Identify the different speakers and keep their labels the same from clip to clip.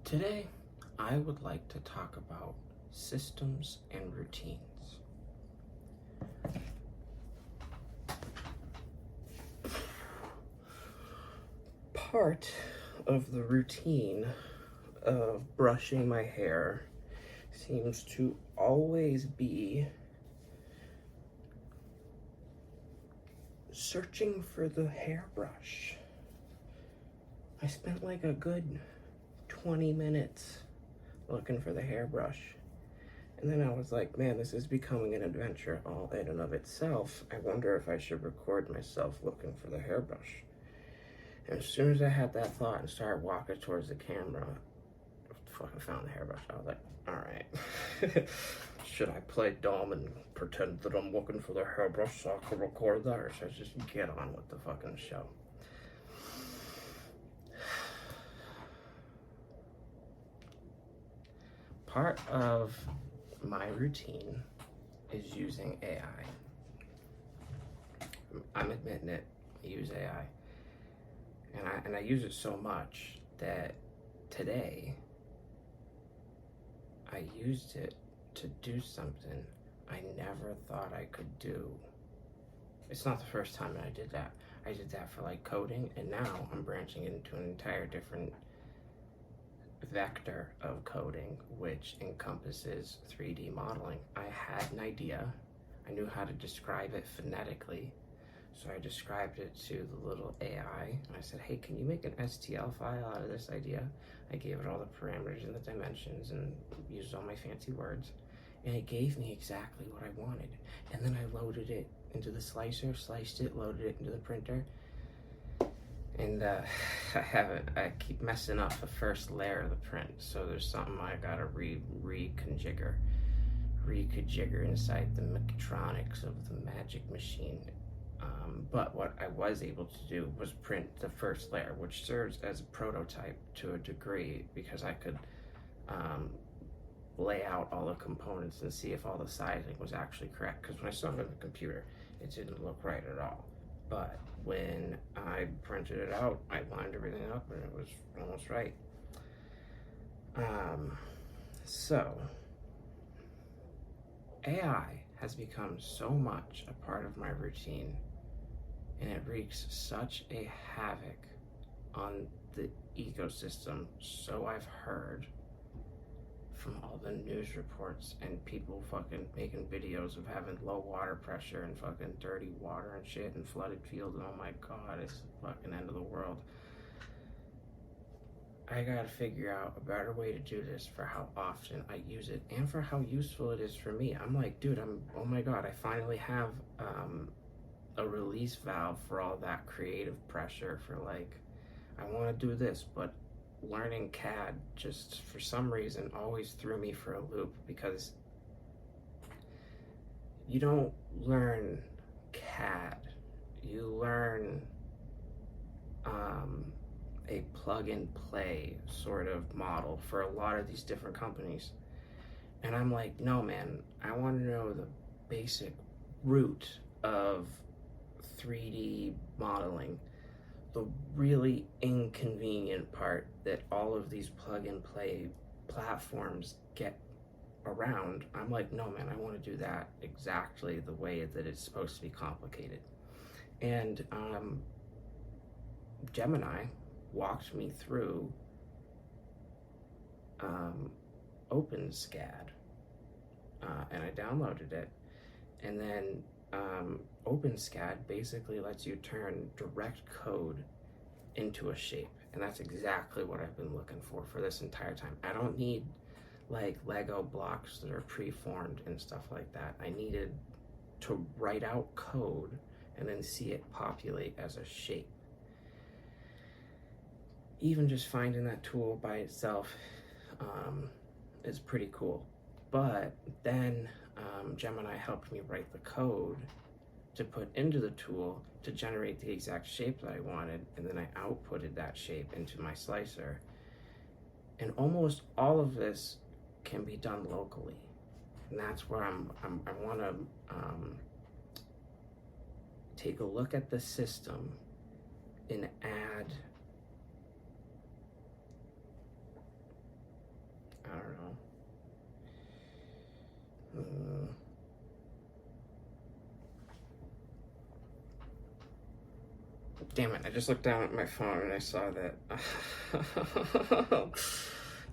Speaker 1: Today, I would like to talk about systems and routines. Part of the routine of brushing my hair seems to always be searching for the hairbrush. I spent like a good 20 minutes looking for the hairbrush. And then I was like, man, this is becoming an adventure all in and of itself. I wonder if I should record myself looking for the hairbrush. And as soon as I had that thought and started walking towards the camera, I fucking found the hairbrush. I was like, all right. Should I play dumb and pretend that I'm looking for the hairbrush so I can record that? Or should I just get on with the fucking show? Part of my routine is using AI. I'm admitting it, I use AI. And I use it so much that today I used it to do something I never thought I could do. It's not the first time that I did that. I did that for like coding, and now I'm branching into an entire different vector of coding, which encompasses 3D modeling. I had an idea. I knew how to describe it phonetically. So I described it to the little AI, and I said, hey, can you make an STL file out of this idea? I gave it all the parameters and the dimensions and used all my fancy words, and it gave me exactly what I wanted. And then I loaded it into the slicer, sliced it, loaded it into the printer, and I keep messing up the first layer of the print, so there's something I gotta reconfigure inside the mechatronics of the magic machine. But what I was able to do was print the first layer, which serves as a prototype to a degree, because I could lay out all the components and see if all the sizing was actually correct. Because when I saw it on the computer, it didn't look right at all. But when I printed it out, I lined everything up and it was almost right. So AI has become so much a part of my routine, and it wreaks such a havoc on the ecosystem, so I've heard from all the news reports and people fucking making videos of having low water pressure and fucking dirty water and shit and flooded fields, and oh my god, it's the fucking end of the world. I gotta figure out a better way to do this for how often I use it and for how useful it is for me. I'm like, dude, oh my god, I finally have a release valve for all that creative pressure for like, I want to do this, but learning CAD just for some reason always threw me for a loop, because you don't learn CAD, you learn a plug and play sort of model for a lot of these different companies. And I'm like, no man, I want to know the basic root of 3D modeling, the really inconvenient part that all of these plug and play platforms get around. I'm like, no man, I want to do that exactly the way that it's supposed to be complicated. And Gemini walked me through OpenSCAD, and I downloaded it, and then OpenSCAD basically lets you turn direct code into a shape, and that's exactly what I've been looking for this entire time. I don't need like Lego blocks that are preformed and stuff like that. I needed to write out code and then see it populate as a shape. Even just finding that tool by itself is pretty cool. But then Gemini helped me write the code to put into the tool to generate the exact shape that I wanted, and then I outputted that shape into my slicer. And almost all of this can be done locally, and that's where I want to take a look at the system and add I don't know. Damn it, I just looked down at my phone and I saw that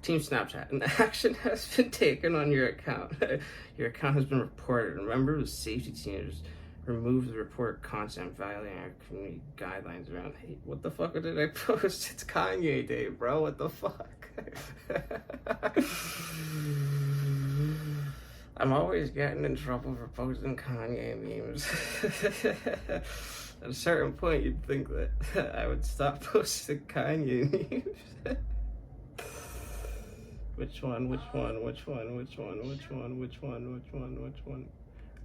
Speaker 1: Team Snapchat, an action has been taken on your account. Your account has been reported. Remember, the safety teams remove the report content violating our community guidelines around hate. What the fuck did I post? It's Kanye Day, bro. What the fuck? I'm always getting in trouble for posting Kanye memes. At a certain point, you'd think that I would stop posting Kanye memes. Which one?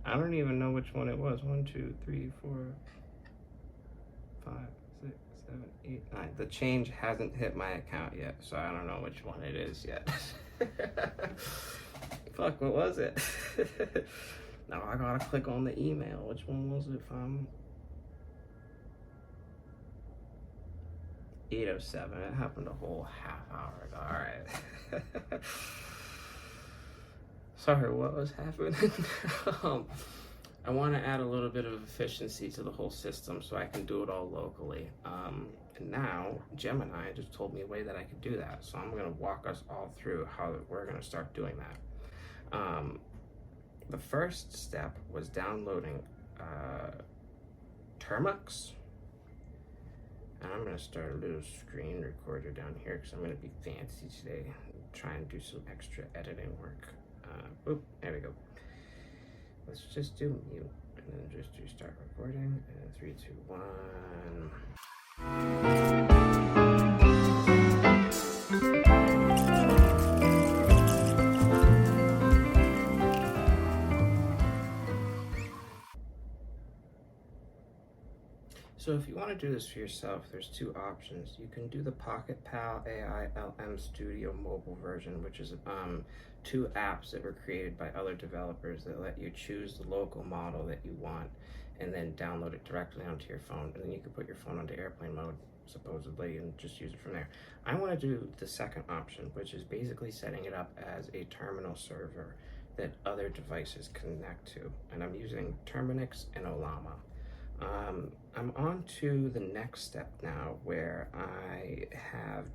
Speaker 1: I don't even know which one it was. 1, 2, 3, 4, 5, 6, 7, 8, 9. The change hasn't hit my account yet, so I don't know which one it is yet. Fuck, what was it? Now I gotta click on the email. Which one was it from? 8:07. It happened a whole half hour ago. Alright. Sorry, what was happening? I want to add a little bit of efficiency to the whole system so I can do it all locally. And now Gemini just told me a way that I could do that. So I'm going to walk us all through how we're going to start doing that. The first step was downloading Termux. And I'm going to start a little screen recorder down here because I'm going to be fancy today. Try and do some extra editing work. Oop, there we go. Let's just do mute and then just do start recording. And 3, 2, 1. So if you want to do this for yourself, there's two options. You can do the Pocket Pal AI LM Studio mobile version, which is 2 apps that were created by other developers that let you choose the local model that you want and then download it directly onto your phone. And then you can put your phone onto airplane mode, supposedly, and just use it from there. I want to do the second option, which is basically setting it up as a terminal server that other devices connect to. And I'm using Terminix and Ollama. I'm on to the next step now where I have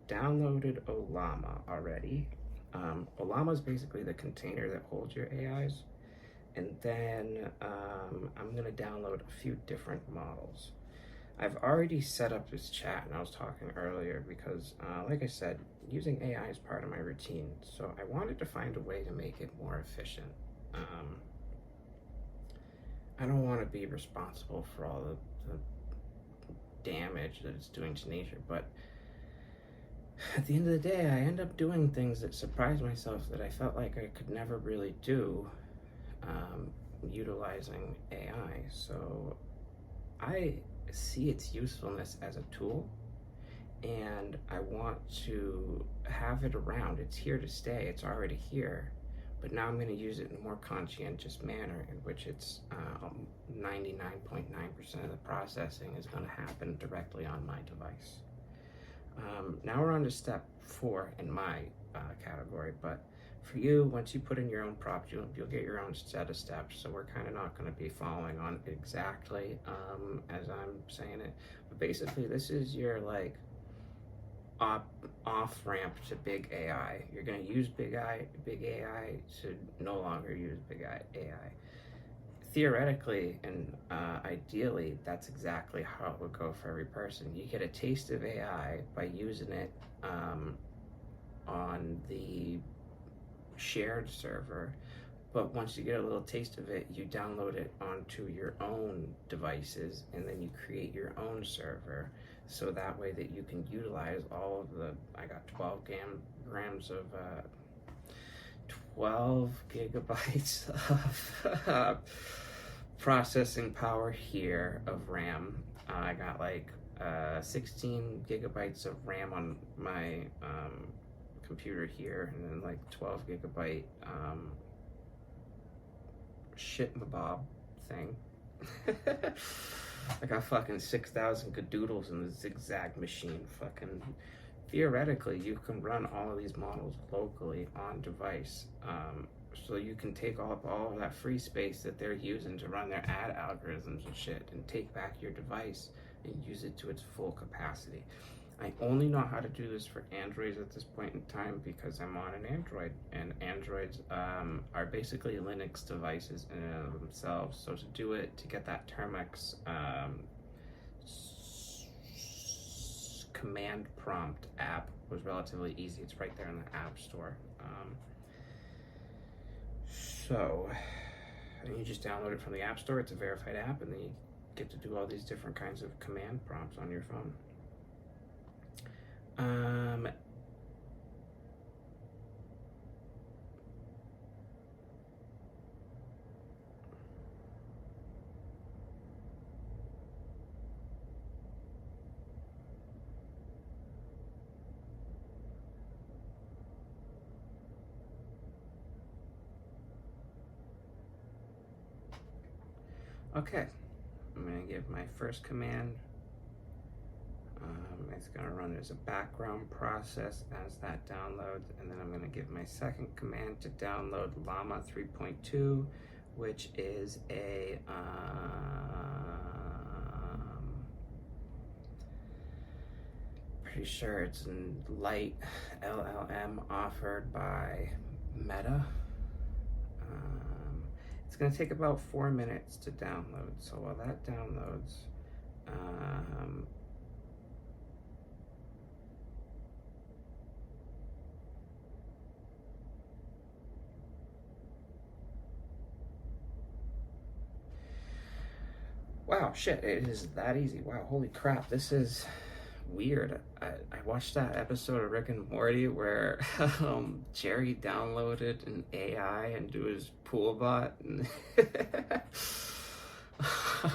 Speaker 1: downloaded Ollama already. Ollama is basically the container that holds your AIs. And then I'm going to download a few different models. I've already set up this chat, and I was talking earlier because, like I said, using AI is part of my routine. So I wanted to find a way to make it more efficient. I don't want to be responsible for all the damage that it's doing to nature, but at the end of the day, I end up doing things that surprise myself that I felt like I could never really do utilizing AI. So I see its usefulness as a tool, and I want to have it around. It's here to stay. It's already here. But now I'm going to use it in a more conscientious manner in which it's 99.9% of the processing is going to happen directly on my device. Now we're on to step 4 in my category, but for you, once you put in your own prompts, you'll get your own set of steps, so we're kind of not going to be following on exactly as I'm saying it. But basically, this is your like off ramp to big AI. You're going to use big AI to no longer use big AI. Theoretically and ideally, that's exactly how it would go for every person. You get a taste of AI by using it on the shared server, but once you get a little taste of it, you download it onto your own devices, and then you create your own server. So that way that you can utilize all of the, I got 12 grams of, 12 gigabytes of processing power here of RAM. I got like 16 gigabytes of RAM on my computer here, and then like 12 gigabyte shit in the bob thing. I got fucking 6,000 cadoodles in the zigzag machine, fucking theoretically, you can run all of these models locally on device. So you can take up all of that free space that they're using to run their ad algorithms and shit and take back your device and use it to its full capacity. I only know how to do this for Androids at this point in time because I'm on an Android, and Androids are basically Linux devices in and of themselves. So to do it, to get that Termex command prompt app was relatively easy. It's right there in the App Store. So you just download it from the App Store. It's a verified app, and then you get to do all these different kinds of command prompts on your phone. Okay, I'm going to give my first command. It's going to run as a background process as that downloads, and then I'm going to give my second command to download Llama 3.2, which is a pretty sure it's a light LLM offered by Meta. It's going to take about 4 minutes to download. So while that downloads, wow, shit, it is that easy. Wow, holy crap, this is weird. I watched that episode of Rick and Morty where Jerry downloaded an AI into his pool bot. And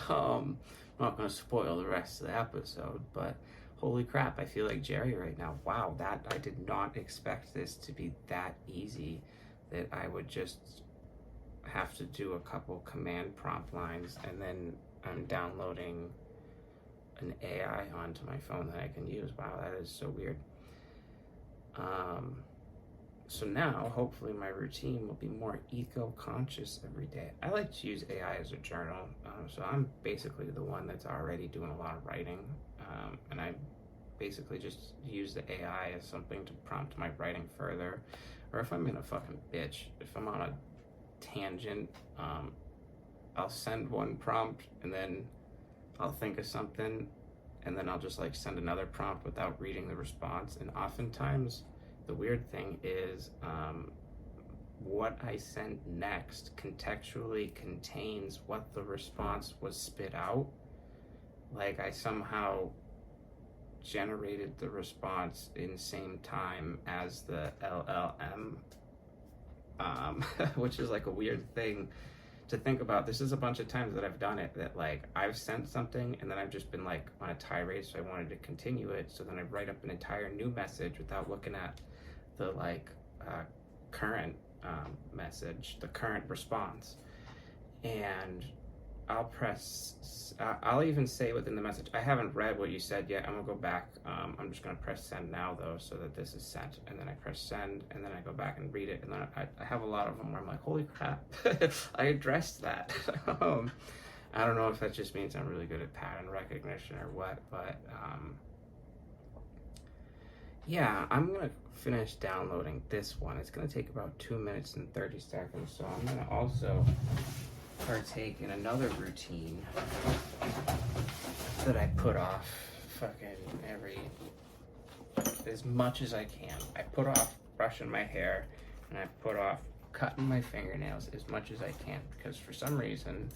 Speaker 1: I'm not going to spoil the rest of the episode, but holy crap, I feel like Jerry right now. Wow, that I did not expect this to be that easy, that I would just have to do a couple command prompt lines and then I'm downloading an AI onto my phone that I can use. Wow, that is so weird. So now, hopefully, my routine will be more eco-conscious every day. I like to use AI as a journal, so I'm basically the one that's already doing a lot of writing, and I basically just use the AI as something to prompt my writing further. Or if I'm in a fucking bitch, if I'm on a tangent, I'll send one prompt and then I'll think of something and then I'll just like send another prompt without reading the response. And oftentimes the weird thing is what I send next contextually contains what the response was spit out. Like I somehow generated the response in the same time as the LLM, which is like a weird thing to think about. This is a bunch of times that I've done it, that like I've sent something and then I've just been like on a tirade, so I wanted to continue it, so then I write up an entire new message without looking at the like current message, the current response, and I'll even say within the message, I haven't read what you said yet, I'm gonna go back, I'm just gonna press send now though, so that this is sent, and then I press send, and then I go back and read it, and then I have a lot of them where I'm like, holy crap, I addressed that. I don't know if that just means I'm really good at pattern recognition or what, but yeah, I'm gonna finish downloading this one. It's gonna take about 2 minutes and 30 seconds, so I'm gonna also partake in another routine that I put off as much as I can. I put off brushing my hair and I put off cutting my fingernails as much as I can, because for some reason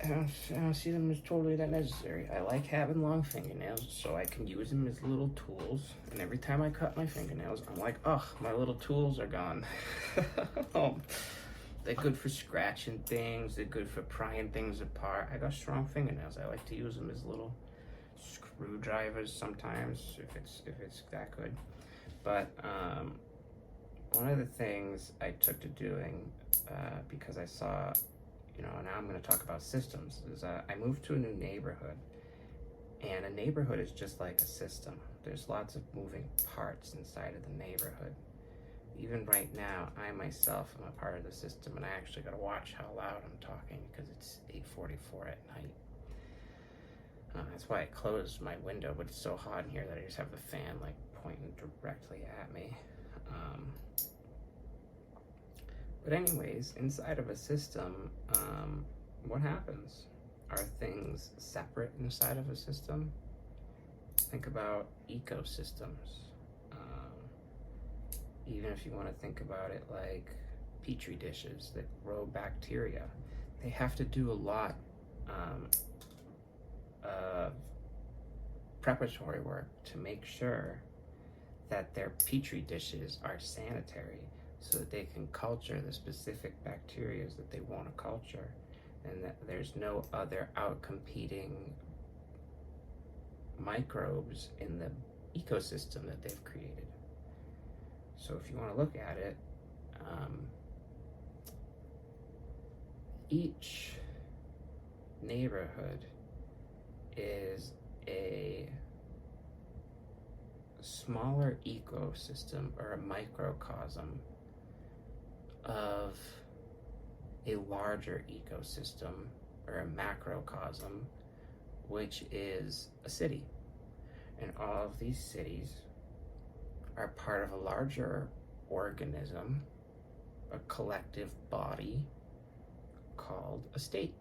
Speaker 1: I don't see them as totally that necessary. I like having long fingernails so I can use them as little tools, and every time I cut my fingernails I'm like, ugh, my little tools are gone. They're good for scratching things, they're good for prying things apart. I got strong fingernails. I like to use them as little screwdrivers sometimes, if it's that good. But one of the things I took to doing, because I saw, now I'm going to talk about systems, is I moved to a new neighborhood, And a neighborhood is just like a system. There's lots of moving parts inside of the neighborhood. Even right now, I myself am a part of the system, and I actually gotta watch how loud I'm talking because it's 8:44 at night. That's why I closed my window, but it's so hot in here that I just have the fan like pointing directly at me. But anyways, inside of a system, what happens? Are things separate inside of a system? Think about ecosystems. Even if you want to think about it like petri dishes that grow bacteria, they have to do a lot of preparatory work to make sure that their petri dishes are sanitary so that they can culture the specific bacteria that they want to culture, and that there's no other outcompeting microbes in the ecosystem that they've created. So if you want to look at it, each neighborhood is a smaller ecosystem or a microcosm of a larger ecosystem or a macrocosm, which is a city. And all of these cities are part of a larger organism, a collective body called a state.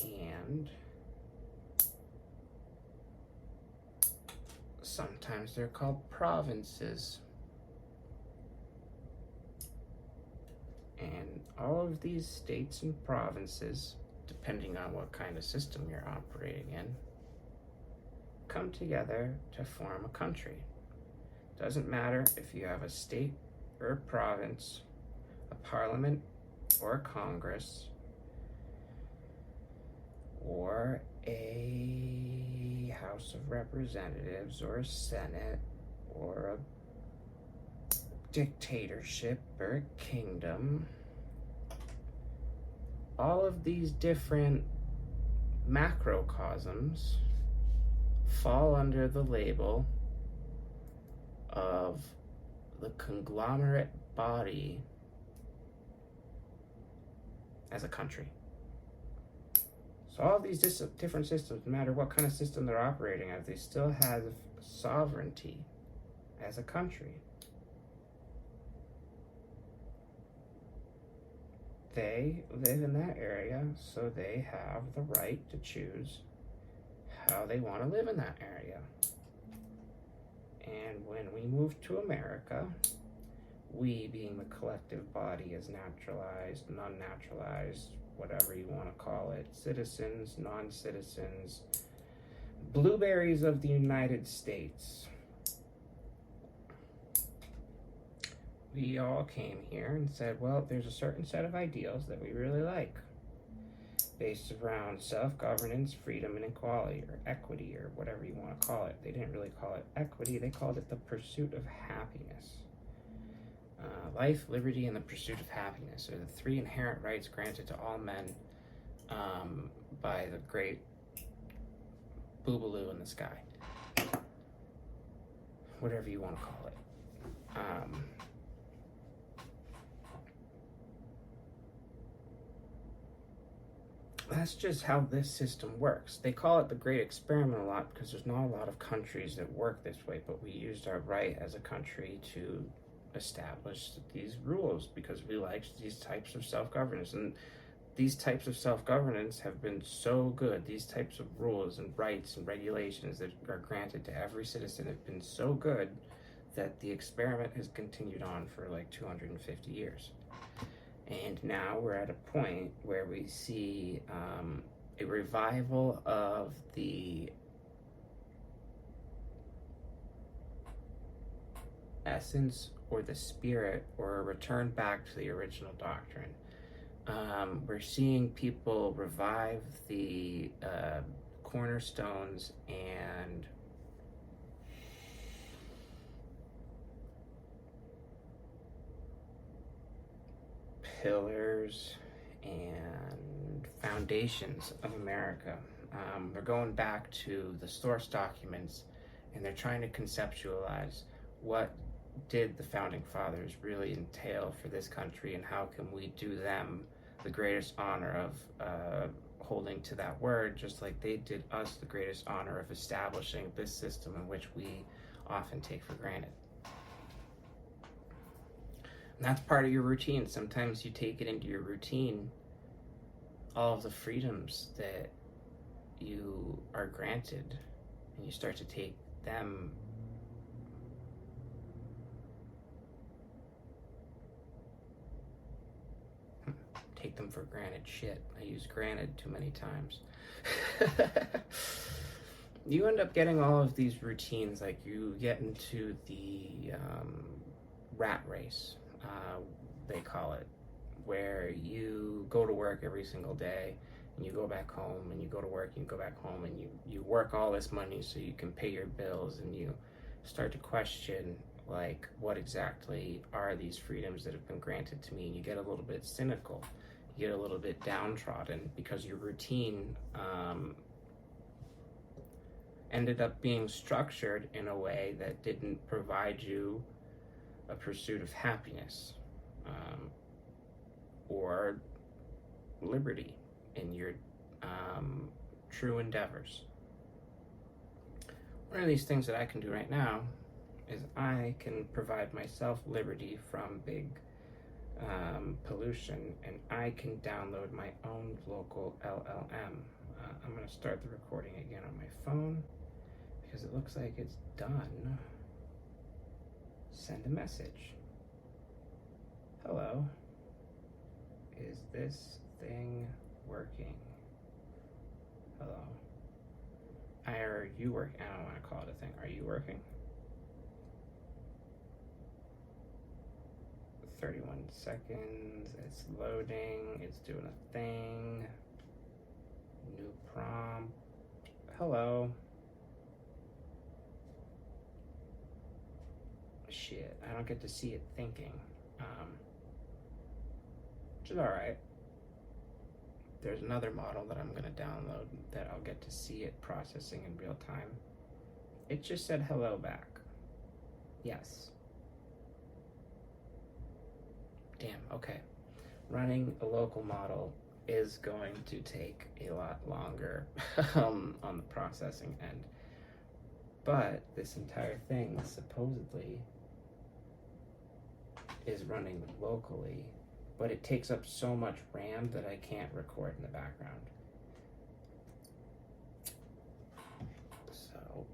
Speaker 1: And sometimes they're called provinces. And all of these states and provinces, depending on what kind of system you're operating in, come together to form a country. Doesn't matter if you have a state or a province, a parliament or a congress, or a House of Representatives or a Senate or a dictatorship or a kingdom. All of these different macrocosms fall under the label of the conglomerate body as a country. So all of these different systems, no matter what kind of system they're operating as, they still have sovereignty as a country. They live in that area, so they have the right to choose how they want to live in that area. And when we moved to America, we, being the collective body, is naturalized, non-naturalized, whatever you want to call it, citizens, non-citizens, blueberries of the United States. We all came here and said, well, there's a certain set of ideals that we really like, based around self-governance, freedom, and equality, or equity, or whatever you want to call it. They didn't really call it equity, they called it the pursuit of happiness. Life, liberty, and the pursuit of happiness are the three inherent rights granted to all men by the great boobaloo in the sky. Whatever you want to call it. That's just how this system works. They call it the Great Experiment a lot because there's not a lot of countries that work this way, but we used our right as a country to establish these rules because we liked these types of self-governance. And these types of self-governance have been so good. These types of rules and rights and regulations that are granted to every citizen have been so good that the experiment has continued on for like 250 years. And now we're at a point where we see a revival of the essence or the spirit, or a return back to the original doctrine. We're seeing people revive the cornerstones and pillars and foundations of America. They're going back to the source documents, and they're trying to conceptualize what did the founding fathers really entail for this country, and how can we do them the greatest honor of holding to that word, just like they did us the greatest honor of establishing this system in which we often take for granted. And that's part of your routine. Sometimes you take it into your routine, all of the freedoms that you are granted, and you start to take them for granted. Shit, I use granted too many times. You end up getting all of these routines, like you get into the rat race, they call it, where you go to work every single day, and you go back home, and you go to work, and you go back home, and you work all this money so you can pay your bills, and you start to question, like, what exactly are these freedoms that have been granted to me? And you get a little bit cynical, you get a little bit downtrodden, because your routine ended up being structured in a way that didn't provide you a pursuit of happiness or liberty in your true endeavors. One of these things that I can do right now is I can provide myself liberty from big pollution, and I can download my own local LLM. I'm going to start the recording again on my phone because it looks like it's done. Send a message. Hello. Is this thing working? Hello. Are you working? I don't want to call it a thing. Are you working? 31 seconds. It's loading. It's doing a thing. New prompt. Hello. Shit, I don't get to see it thinking. Which is alright. There's another model that I'm going to download that I'll get to see it processing in real time. It just said hello back. Yes. Damn, okay. Running a local model is going to take a lot longer on the processing end. But this entire thing supposedly is running locally, but it takes up so much RAM that I can't record in the background. So,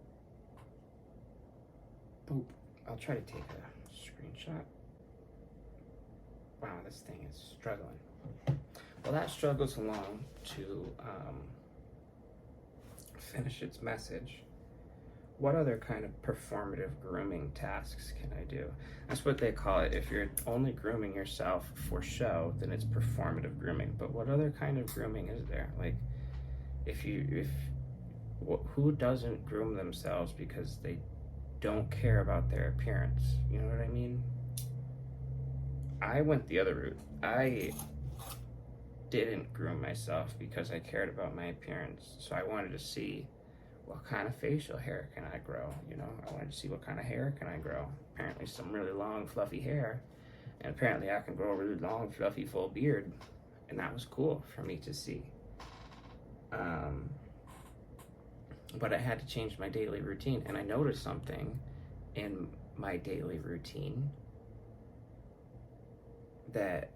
Speaker 1: boop. I'll try to take a screenshot. Wow, this thing is struggling. Well, that struggles along to finish its message. What other kind of performative grooming tasks can I do? That's what they call it. If you're only grooming yourself for show, then it's performative grooming. But what other kind of grooming is there? Like, who doesn't groom themselves because they don't care about their appearance? You know what I mean? I went the other route. I didn't groom myself because I cared about my appearance. So I wanted to see, what kind of facial hair can I grow? You know, I wanted to see what kind of hair can I grow. Apparently some really long, fluffy hair. And apparently I can grow a really long, fluffy, full beard. And that was cool for me to see. But I had to change my daily routine. And I noticed something in my daily routine, that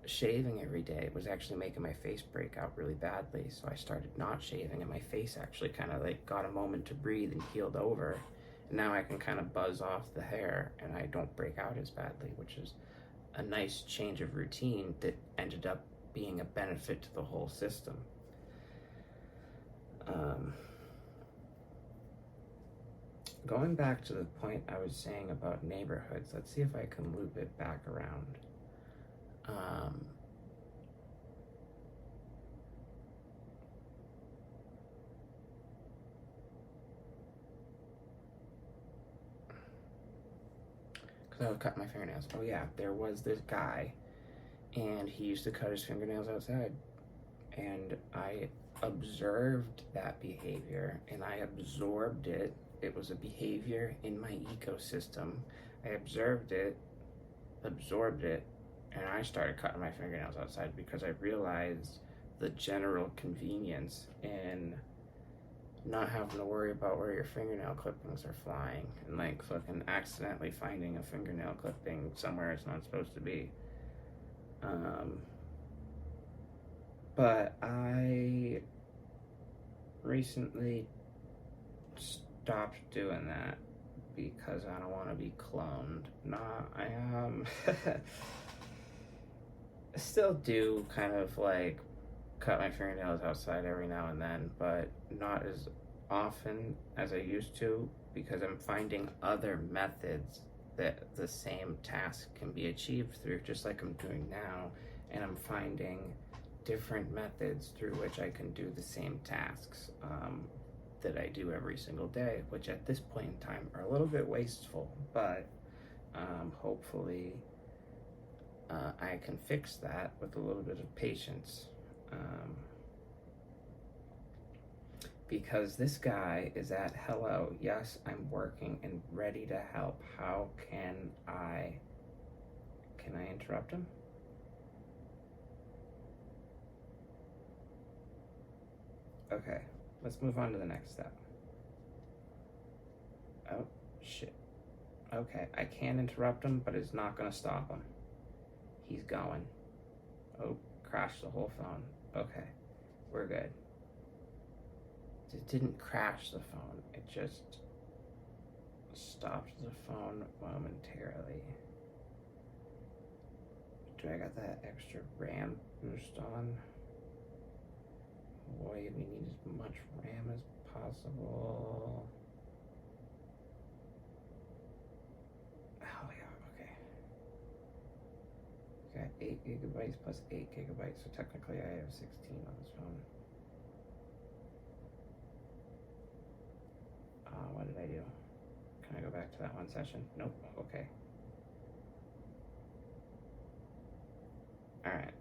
Speaker 1: shaving every day was actually making my face break out really badly. So I started not shaving, and my face actually kind of like got a moment to breathe and healed over. And now I can kind of buzz off the hair and I don't break out as badly, which is a nice change of routine that ended up being a benefit to the whole system. Going back to the point I was saying about neighborhoods, let's see if I can loop it back around. Because I would cut my fingernails. Oh yeah, there was this guy, and he used to cut his fingernails outside. And I observed that behavior and I absorbed it. It was a behavior in my ecosystem. I observed it, absorbed it, and I started cutting my fingernails outside because I realized the general convenience in not having to worry about where your fingernail clippings are flying and like fucking accidentally finding a fingernail clipping somewhere it's not supposed to be. But I recently stopped doing that because I don't want to be cloned. I still do kind of like cut my fingernails outside every now and then, but not as often as I used to because I'm finding other methods that the same task can be achieved through, just like I'm doing now, and I'm finding different methods through which I can do the same tasks that I do every single day, which at this point in time are a little bit wasteful, but hopefully I can fix that with a little bit of patience. Because this guy is at hello, yes, I'm working and ready to help. How can I interrupt him? Okay, let's move on to the next step. Oh, shit. Okay, I can interrupt him, but it's not gonna stop him. He's going. Oh, crashed the whole phone. Okay, we're good. It didn't crash the phone, it just stopped the phone momentarily. Do I got that extra RAM boost on? Boy, we need as much RAM as possible. Oh yeah, okay. Got 8 gigabytes plus 8 gigabytes, so technically I have 16 on this phone. What did I do? Can I go back to that one session? Nope, okay. All right.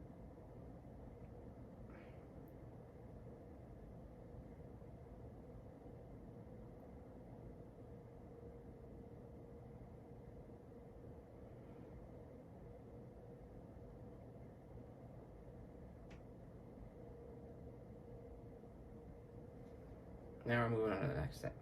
Speaker 1: Now we're moving on to the next step.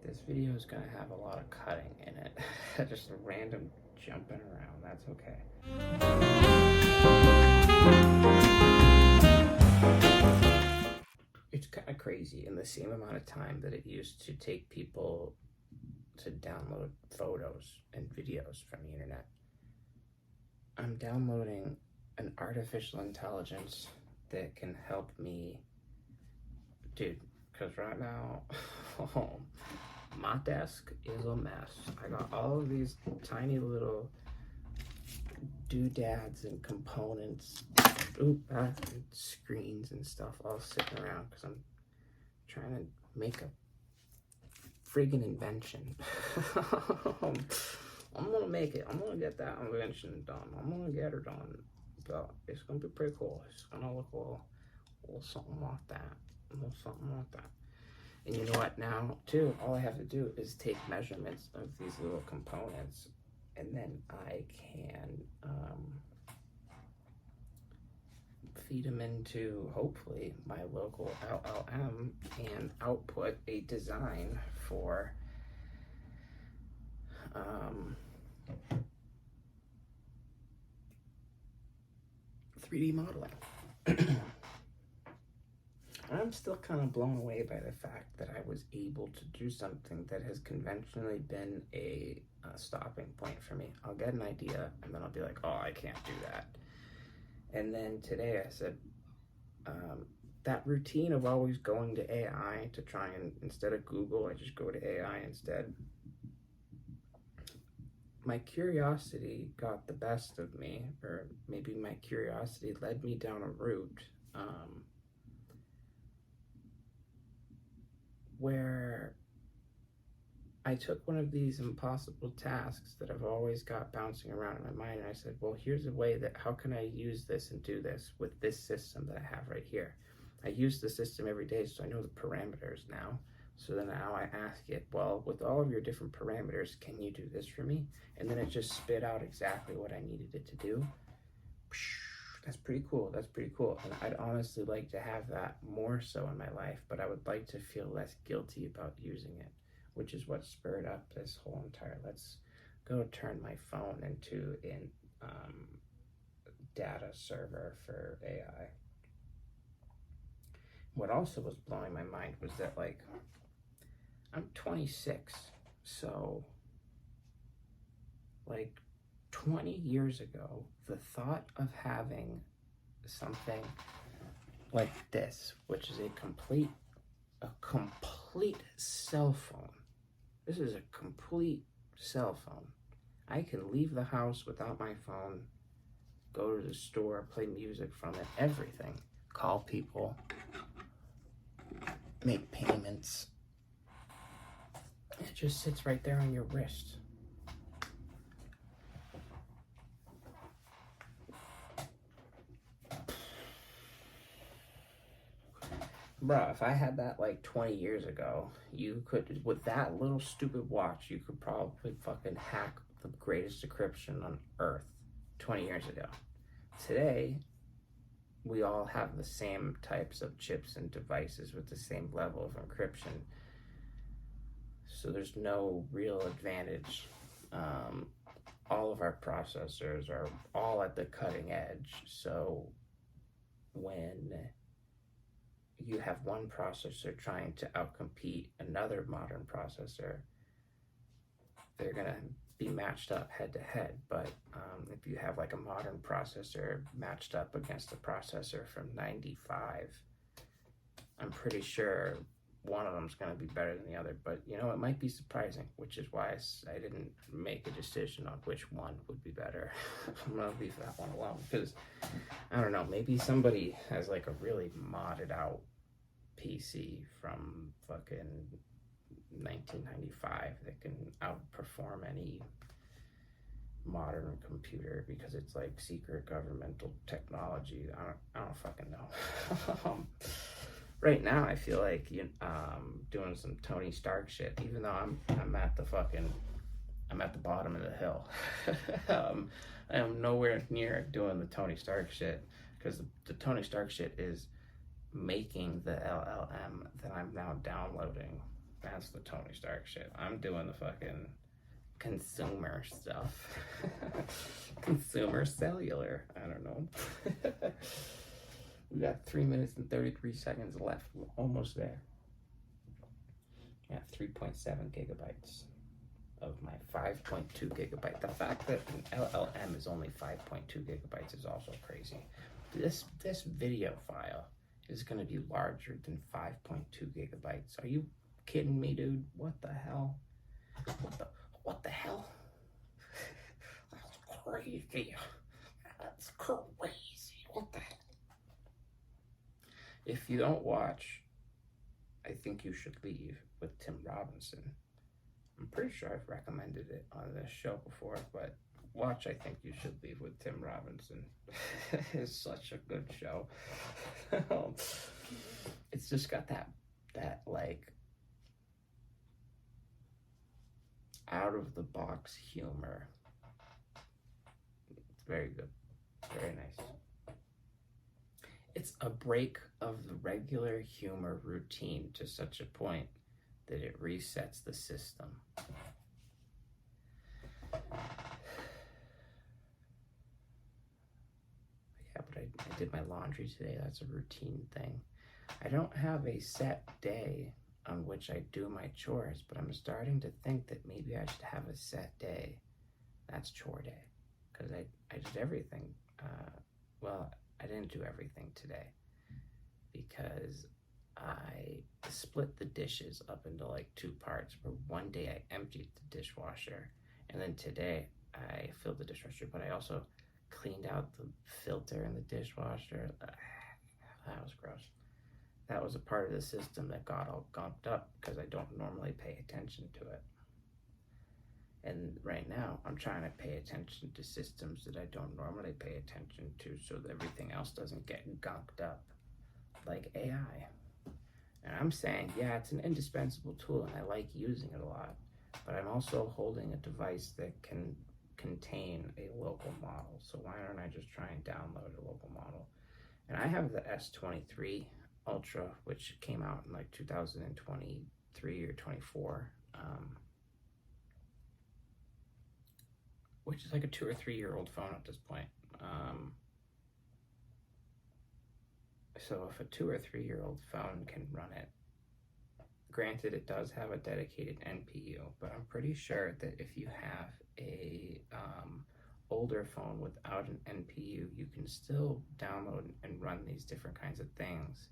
Speaker 1: This video is gonna have a lot of cutting in it. Just a random jumping around, that's okay. It's kind of crazy. In the same amount of time that it used to take people to download photos and videos from the internet, I'm downloading an artificial intelligence that can help me, dude, because right now, my desk is a mess. I got all of these tiny little doodads and components, screens and stuff all sitting around because I'm trying to make a friggin' invention. I'm gonna make it. I'm gonna get that invention done. I'm gonna get her done. But it's gonna be pretty cool. It's gonna look a little something like that. A little something like that. And you know what? Now, too, all I have to do is take measurements of these little components, and then I can feed them into, hopefully, my local LLM and output a design for 3D modeling. I'm still kind of blown away by the fact that I was able to do something that has conventionally been a stopping point for me. I'll get an idea and then I'll be like, oh, I can't do that. And then today I said, that routine of always going to AI to try and, instead of Google, I just go to AI instead. My curiosity got the best of me, or maybe my curiosity led me down a route where I took one of these impossible tasks that I've always got bouncing around in my mind, and I said, well, here's a way that, how can I use this and do this with this system that I have right here? I use the system every day, so I know the parameters now. So then now I ask it, well, with all of your different parameters, can you do this for me? And then it just spit out exactly what I needed it to do. That's pretty cool. That's pretty cool. And I'd honestly like to have that more so in my life, but I would like to feel less guilty about using it, which is what spurred up this whole entire, let's go turn my phone into an data server for AI. What also was blowing my mind was that, like, I'm 26, so like 20 years ago, the thought of having something like this, which is a complete cell phone. This is a complete cell phone. I can leave the house without my phone, go to the store, play music from it, everything. Call people, make payments. It just sits right there on your wrist. Bruh, if I had that like 20 years ago, you could, with that little stupid watch, you could probably fucking hack the greatest encryption on earth 20 years ago. Today, we all have the same types of chips and devices with the same level of encryption. So there's no real advantage. All of our processors are all at the cutting edge. So when you have one processor trying to outcompete another modern processor, they're gonna be matched up head to head. But if you have like a modern processor matched up against a processor from 95, I'm pretty sure one of them's going to be better than the other. But you know, it might be surprising, which is why I didn't make a decision on which one would be better. I'm going to leave that one alone because I don't know, maybe somebody has like a really modded out PC from fucking 1995 that can outperform any modern computer because it's like secret governmental technology. I don't fucking know. Right now, I feel like doing some Tony Stark shit, even though I'm at the bottom of the hill. I am nowhere near doing the Tony Stark shit because the Tony Stark shit is making the LLM that I'm now downloading. That's the Tony Stark shit. I'm doing the fucking consumer stuff. Consumer cellular. I don't know. We got 3 minutes and 33 seconds left. We're almost there. Yeah, 3.7 gigabytes of my 5.2 gigabyte. The fact that an LLM is only 5.2 gigabytes is also crazy. This video file is going to be larger than 5.2 gigabytes. Are you kidding me, dude? What the hell? What the hell? That's crazy. That's crazy. What the hell? If you don't watch I Think You Should Leave with Tim Robinson, I'm pretty sure I've recommended it on this show before, but watch I Think You Should Leave with Tim Robinson. It's such a good show. It's just got that like out of the box humor. It's very good. Very nice. It's a break of the regular humor routine to such a point that it resets the system. Yeah, but I did my laundry today. That's a routine thing. I don't have a set day on which I do my chores, but I'm starting to think that maybe I should have a set day. That's chore day. Because I did everything. Well, I didn't do everything today because I split the dishes up into like two parts, where one day I emptied the dishwasher and then today I filled the dishwasher, but I also cleaned out the filter in the dishwasher. That was gross. That was a part of the system that got all gunked up because I don't normally pay attention to it. And right now, I'm trying to pay attention to systems that I don't normally pay attention to so that everything else doesn't get gunked up, like AI. And I'm saying, yeah, it's an indispensable tool and I like using it a lot, but I'm also holding a device that can contain a local model. So why don't I just try and download a local model? And I have the S23 Ultra, which came out in like 2023 or 24. Which is like a 2 or 3 year old phone at this point. So if a 2 or 3 year old phone can run it, granted it does have a dedicated NPU, but I'm pretty sure that if you have a older phone without an NPU, you can still download and run these different kinds of things.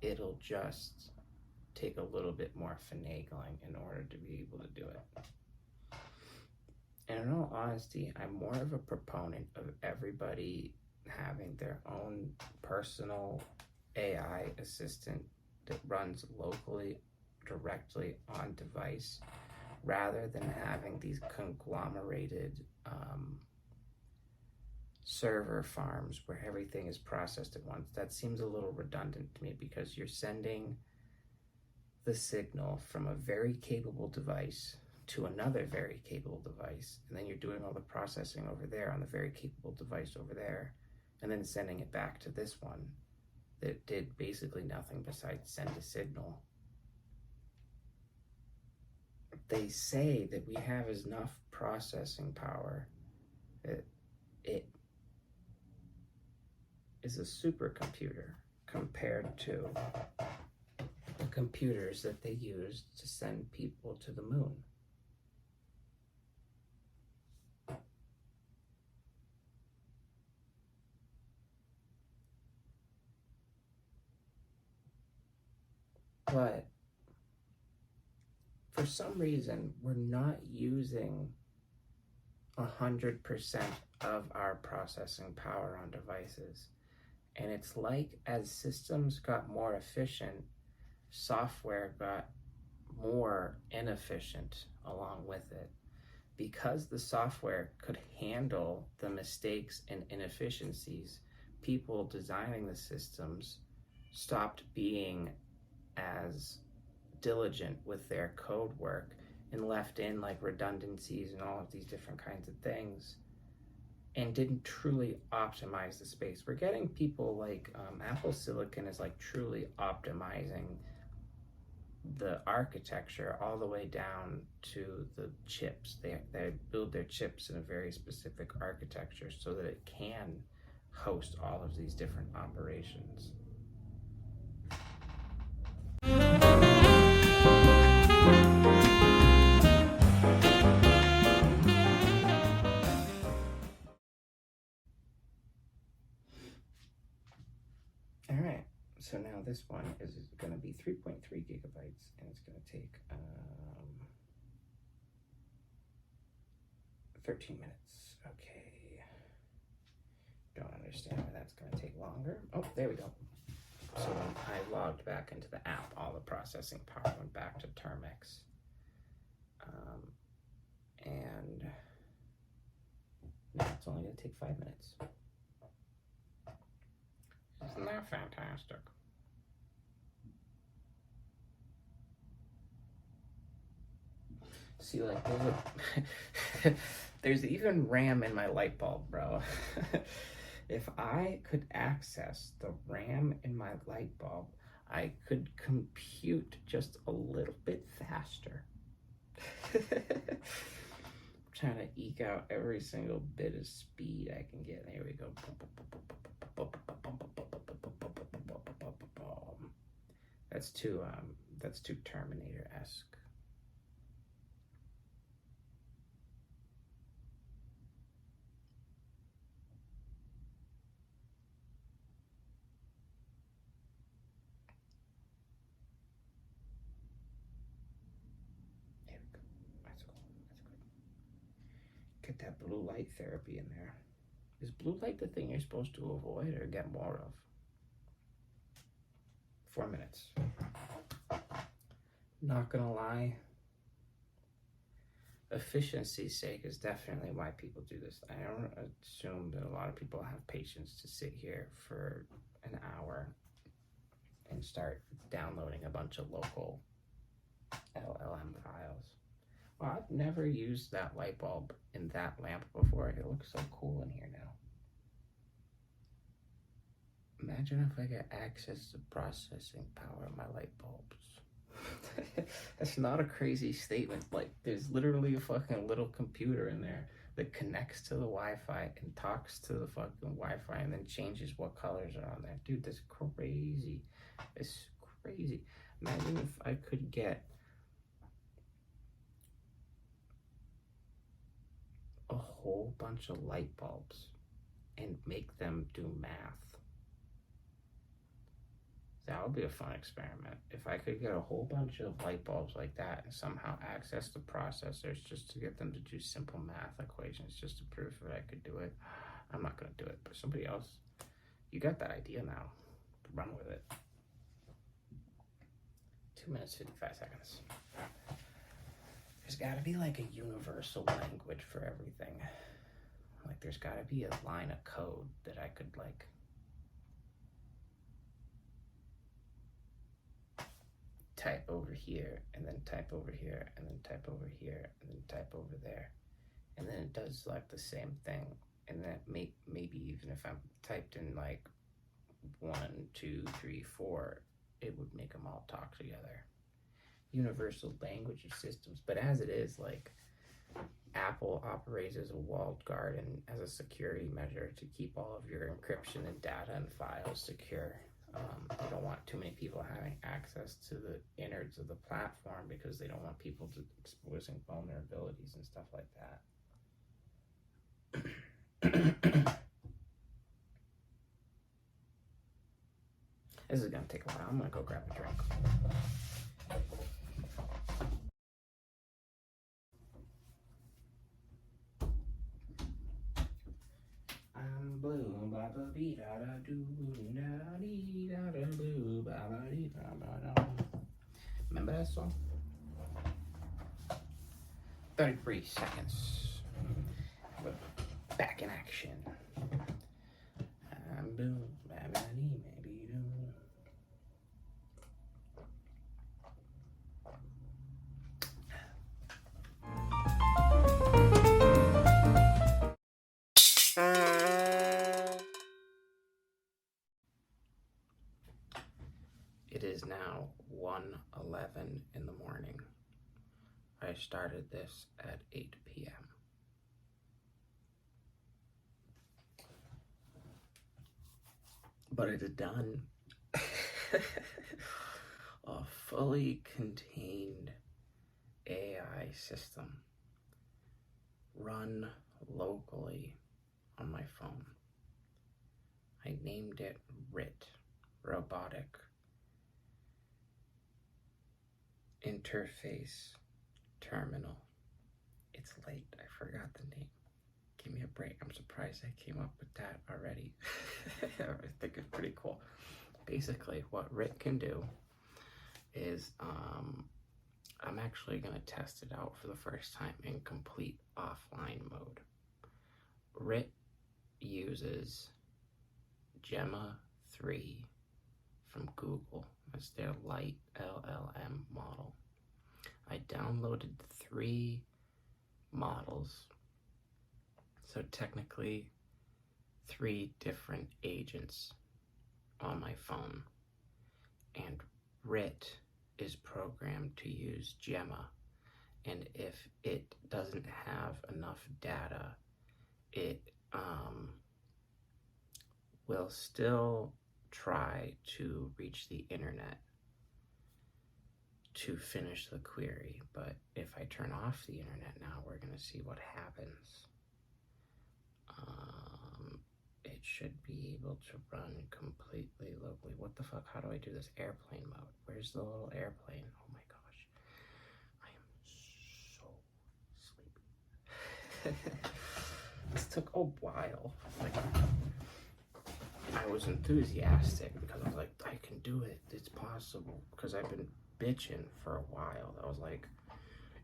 Speaker 1: It'll just take a little bit more finagling in order to be able to do it. And in all honesty, I'm more of a proponent of everybody having their own personal AI assistant that runs locally, directly on device, rather than having these conglomerated server farms where everything is processed at once. That seems a little redundant to me because you're sending the signal from a very capable device to another very capable device, and then you're doing all the processing over there on the very capable device over there, and then sending it back to this one that did basically nothing besides send a signal. They say that we have enough processing power that it is a supercomputer compared to the computers that they used to send people to the moon. But for some reason, we're not using 100% of our processing power on devices. And it's like as systems got more efficient, software got more inefficient along with it. Because the software could handle the mistakes and inefficiencies, people designing the systems stopped being as diligent with their code work and left in like redundancies and all of these different kinds of things and didn't truly optimize the space. We're getting people like Apple Silicon is like truly optimizing the architecture all the way down to the chips. They build their chips in a very specific architecture so that it can host all of these different operations. All right, so now this one is going to be 3.3 gigabytes, and it's going to take 13 minutes. Okay. Don't understand why that's going to take longer. Oh, there we go. So when I logged back into the app, all the processing power went back to Termix. And now it's only going to take 5 minutes. Isn't that fantastic? See, like, there's even RAM in my light bulb, bro. If I could access the RAM in my light bulb, I could compute just a little bit faster. I'm trying to eke out every single bit of speed I can get. There we go. That's too Terminator-esque. There we go. That's cool. That's good. Get that blue light therapy in there. Is blue light the thing you're supposed to avoid or get more of? 4 minutes. Not gonna lie, efficiency's sake is definitely why people do this. I don't assume that a lot of people have patience to sit here for an hour and start downloading a bunch of local LLM files. Well, I've never used that light bulb in that lamp before. It looks so cool in here now. Imagine if I get access to processing power in my light bulbs. That's not a crazy statement. Like, there's literally a fucking little computer in there that connects to the Wi-Fi and talks to the fucking Wi-Fi and then changes what colors are on there. Dude, that's crazy. It's crazy. Imagine if I could get a whole bunch of light bulbs and make them do math. That would be a fun experiment. If I could get a whole bunch of light bulbs like that and somehow access the processors just to get them to do simple math equations just to prove that I could do it. I'm not gonna do it, but somebody else, you got that idea now. Run with it. 2 minutes, 55 seconds. There's gotta be like a universal language for everything. Like there's gotta be a line of code that I could like type over here, and then type over here, and then type over here, and then type over there. And then it does like the same thing. And then maybe even if I'm typed in like 1, 2, 3, 4, it would make them all talk together. Universal language of systems. But as it is, like Apple operates as a walled garden as a security measure to keep all of your encryption and data and files secure. They don't want too many people having access to the innards of the platform because they don't want people to exposing vulnerabilities and stuff like that. This is gonna take a while. I'm gonna go grab a drink. I'm blue, ba ba dee da da do da dee da da blue, ba ba dee da da da. Remember that song? 33 seconds. We're back in action. I'm blue, ba ba dee, maybe do. It is now 1:11 in the morning. I started this at 8 p.m. But it is done. A fully contained AI system run locally on my phone. I named it RIT, Robotic Interface Terminal. It's late, I forgot the name. Give me a break. I'm surprised I came up with that already. I think it's pretty cool. Basically, what RIT can do is, I'm actually gonna test it out for the first time in complete offline mode. RIT uses Gemma 3 from Google. That's their light LLM model. I downloaded 3 models, so technically 3 different agents on my phone, and RIT is programmed to use Gemma, and if it doesn't have enough data, it will still try to reach the internet to finish the query. But if I turn off the internet now, we're gonna see what happens. It should be able to run completely locally. What the fuck? How do I do this? Airplane mode. Where's the little airplane? Oh my gosh. I am so sleepy. This took a while. Like, I was enthusiastic because I was like, I can do it. It's possible. Because I've been bitching for a while. I was like,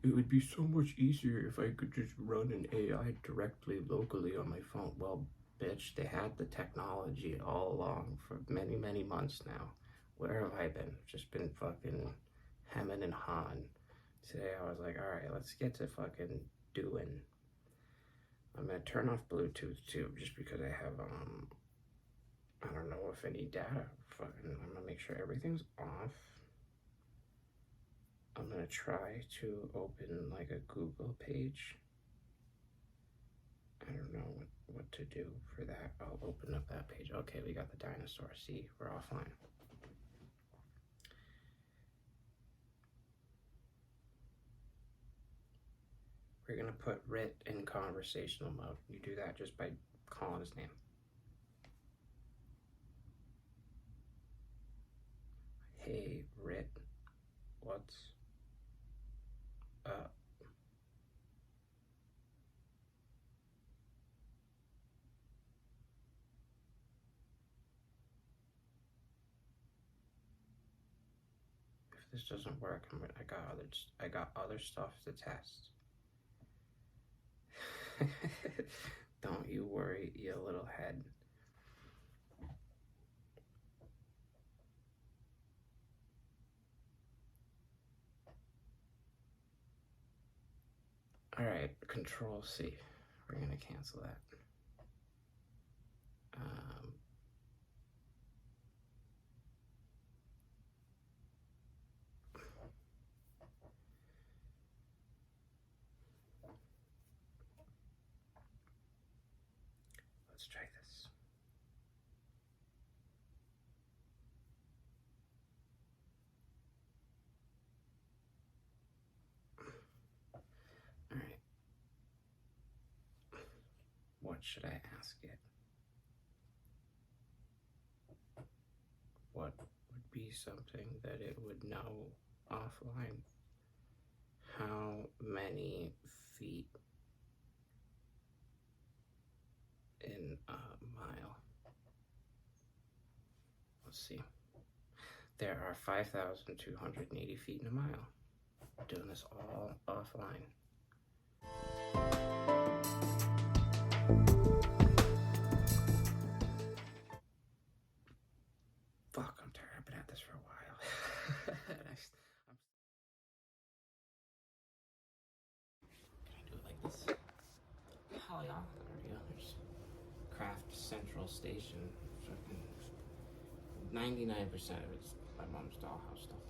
Speaker 1: It would be so much easier if I could just run an AI directly locally on my phone. Well, bitch, they had the technology all along for many, many months now. Where have I been? Just been fucking hemming and hawing. Today I was like, alright, let's get to fucking doing. I'm gonna turn off Bluetooth too, just because I have, I don't know if any data. Fucking, I'm gonna make sure everything's off. I'm gonna try to open like a Google page. I don't know what to do for that. I'll open up that page. Okay, we got the dinosaur. See, we're offline. We're gonna put Rit in conversational mode. You do that just by calling his name. Hey, Rit, what's up? If this doesn't work, I got other stuff to test. Don't you worry, you little head. Alright, Control C. We're gonna cancel that. Let's try this. Alright. What should I ask it? What would be something that it would know offline? How many feet in a mile? Let's see. There are 5,280 feet in a mile. I'm doing this all offline. Fuck, I'm tired. I've been at this for a while. Can I do it like this? Hell yeah. There we go. There's Craft Central Station. Fucking 99% of it's my mom's dollhouse stuff.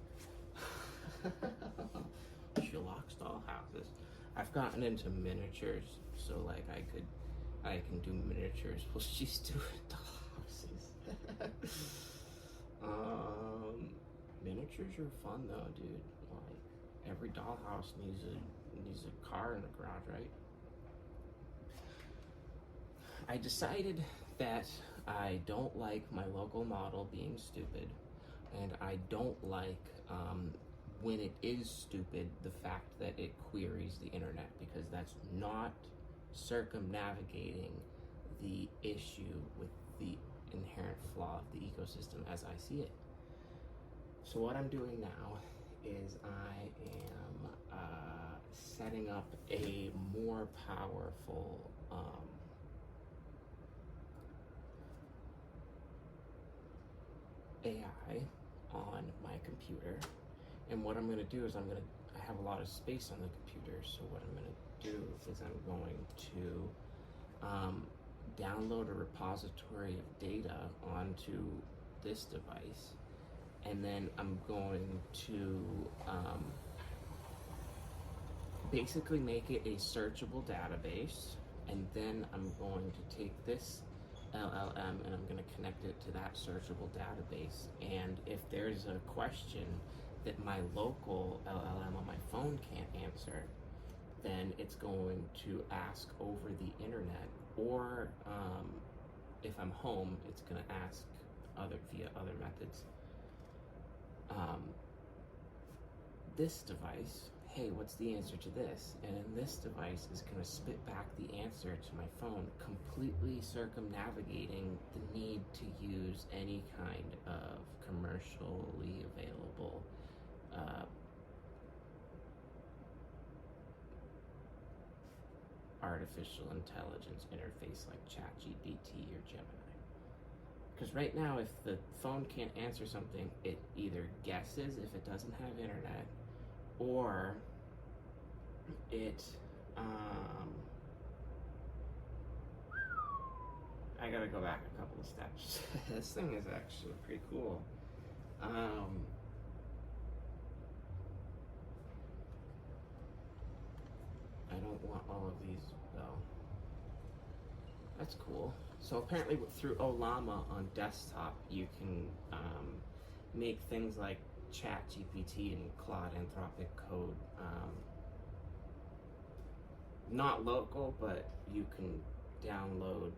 Speaker 1: She locks dollhouses. I've gotten into miniatures, so like I can do miniatures while she's doing dollhouses. Miniatures are fun though, dude. Like every dollhouse needs a car in the garage, right? I decided that I don't like my local model being stupid, and I don't like when it is stupid, the fact that it queries the internet, because that's not circumnavigating the issue with the inherent flaw of the ecosystem as I see it. So what I'm doing now is I am setting up a more powerful AI on my computer. And what I'm going to do is I have a lot of space on the computer, so what I'm going to do is I'm going to download a repository of data onto this device, and then I'm going to basically make it a searchable database, and then I'm going to take this LLM and I'm going to connect it to that searchable database, and if there's a question that my local LLM on my phone can't answer, then it's going to ask over the internet, or if I'm home, it's going to ask via other methods. This device, hey, what's the answer to this? And then this device is going to spit back the answer to my phone, completely circumnavigating the need to use any kind of commercially available artificial intelligence interface like ChatGPT or Gemini. Because right now, if the phone can't answer something, it either guesses if it doesn't have internet, or it, I gotta go back a couple of steps. This thing is actually pretty cool. I don't want all of these though. That's cool. So apparently through Olama on desktop, you can make things like ChatGPT and Claude Anthropic code not local, but you can download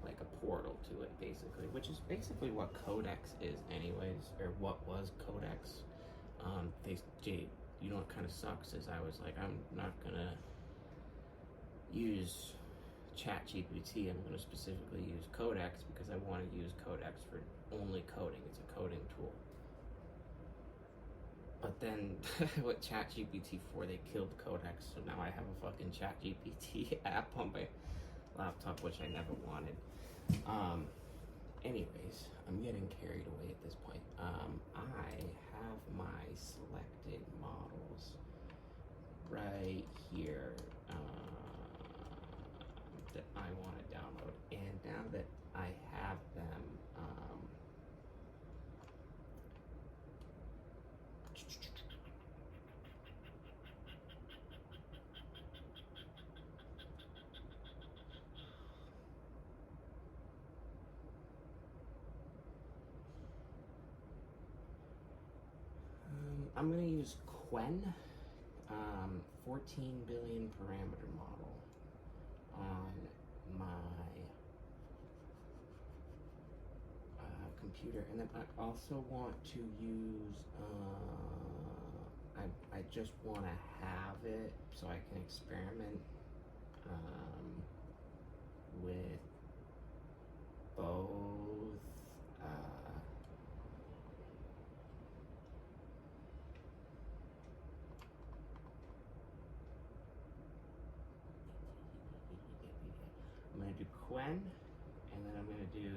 Speaker 1: like a portal to it basically, which is basically what Codex is anyways, or what was Codex. You know what kind of sucks is I was like, I'm not gonna use ChatGPT, I'm gonna specifically use Codex because I want to use Codex for only coding. It's a coding tool. But then with ChatGPT 4, they killed Codex, so now I have a fucking ChatGPT app on my laptop, which I never wanted. Anyways, I'm getting carried away at this point. I have my selected models right here that I want to download, and now that I have them, I'm going to use Quen, 14 billion parameter model on my computer. And then I also want to use, I just want to have it so I can experiment with both I'm going to do Quen, and then I'm going to do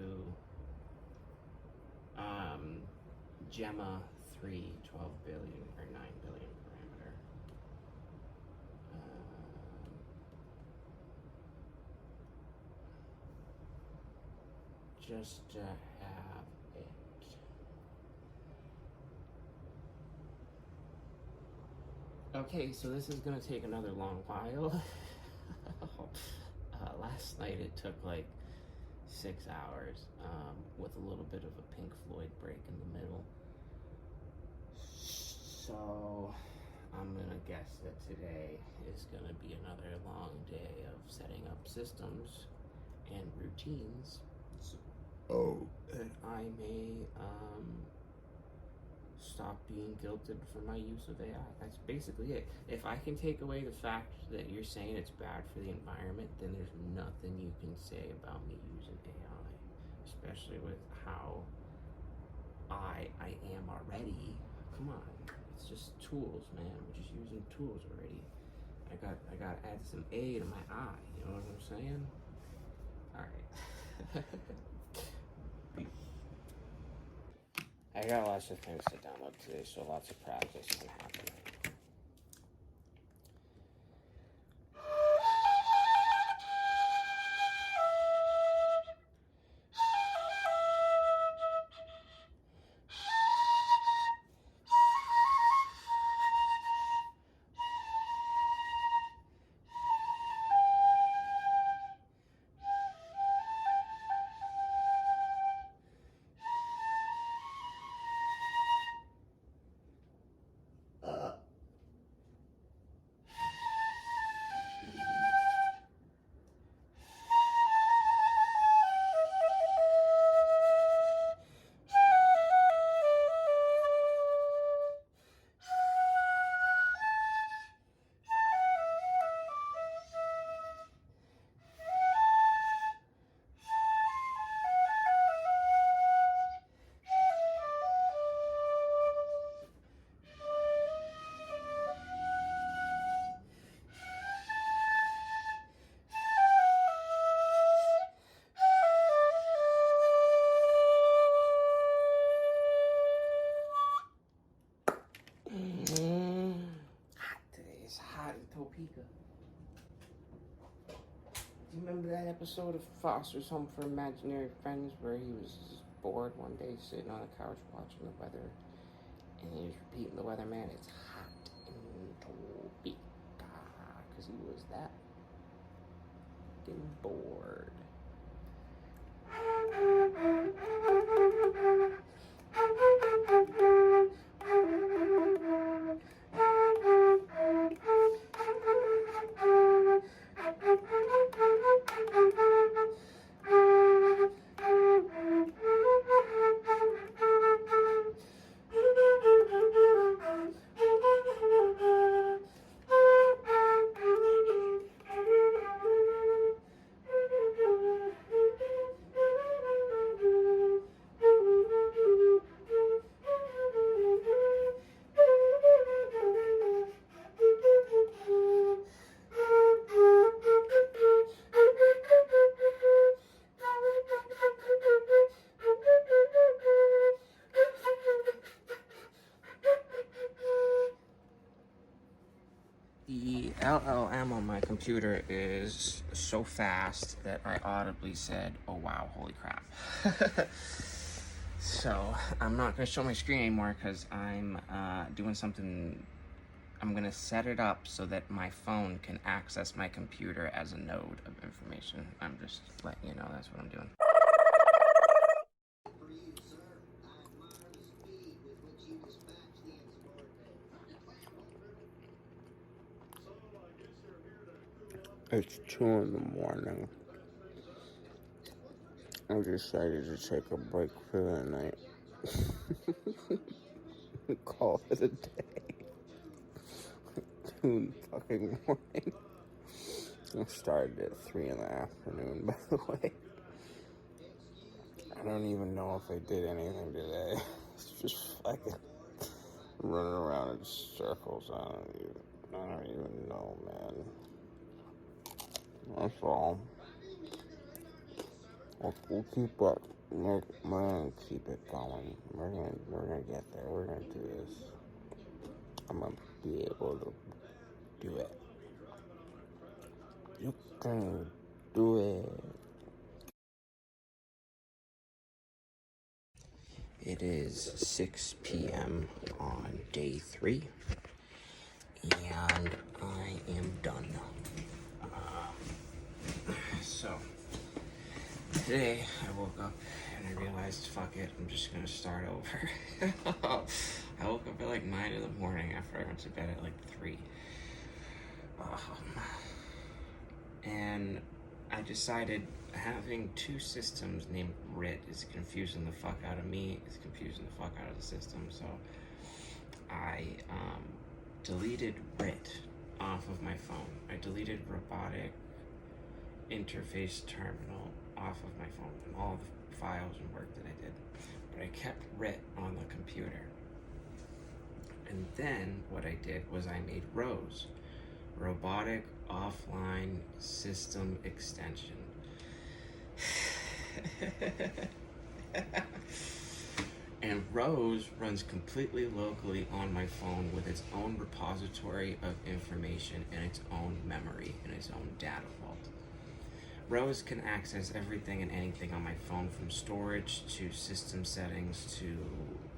Speaker 1: Gemma 3, 12 billion or 9 billion parameter. Just to have it. Okay, so this is going to take another long while. Last night it took like 6 hours with a little bit of a Pink Floyd break in the middle. So I'm gonna guess that today is gonna be another long day of setting up systems and routines. So I may stop being guilted for my use of AI. That's basically it. If I can take away the fact that you're saying it's bad for the environment, then there's nothing you can say about me using AI, especially with how I am already. Come on, it's just tools, man. We're just using tools already. I got to add some A to my I. You know what I'm saying? All right. I got lots of things to download today, so lots of practice can happen. Topeka. Do you remember that episode of Foster's Home for Imaginary Friends where he was just bored one day sitting on a couch watching the weather and he was repeating the weatherman, it's hot in Topeka, because he was that fucking bored. The LLM on my computer is so fast that I audibly said, oh wow, holy crap. So I'm not going to show my screen anymore because I'm doing something. I'm going to set it up so that my phone can access my computer as a node of information. I'm just letting you know that's what I'm doing. It's 2 in the morning. I decided to take a break for the night. Call it a day. 2 in the fucking morning. I started at 3 in the afternoon, by the way. I don't even know if I did anything today. It's just fucking running around in circles. I don't even know, man. That's all. We'll keep up. We're gonna keep it going. We're gonna get there. We're gonna do this. I'm gonna be able to do it. You can do it. It is 6 p.m. on day 3, and I am done. So today I woke up and I realized, fuck it, I'm just gonna start over. I woke up at like 9 in the morning after I went to bed at like 3. And I decided having 2 systems named RIT is confusing the fuck out of me, it's confusing the fuck out of the system, so I deleted RIT off of my phone. I deleted robotic interface terminal off of my phone and all the files and work that I did, but I kept RIT on the computer. And then what I did was I made ROSE, robotic offline system extension. And ROSE runs completely locally on my phone with its own repository of information and its own memory and its own data vault. ROSE can access everything and anything on my phone, from storage to system settings to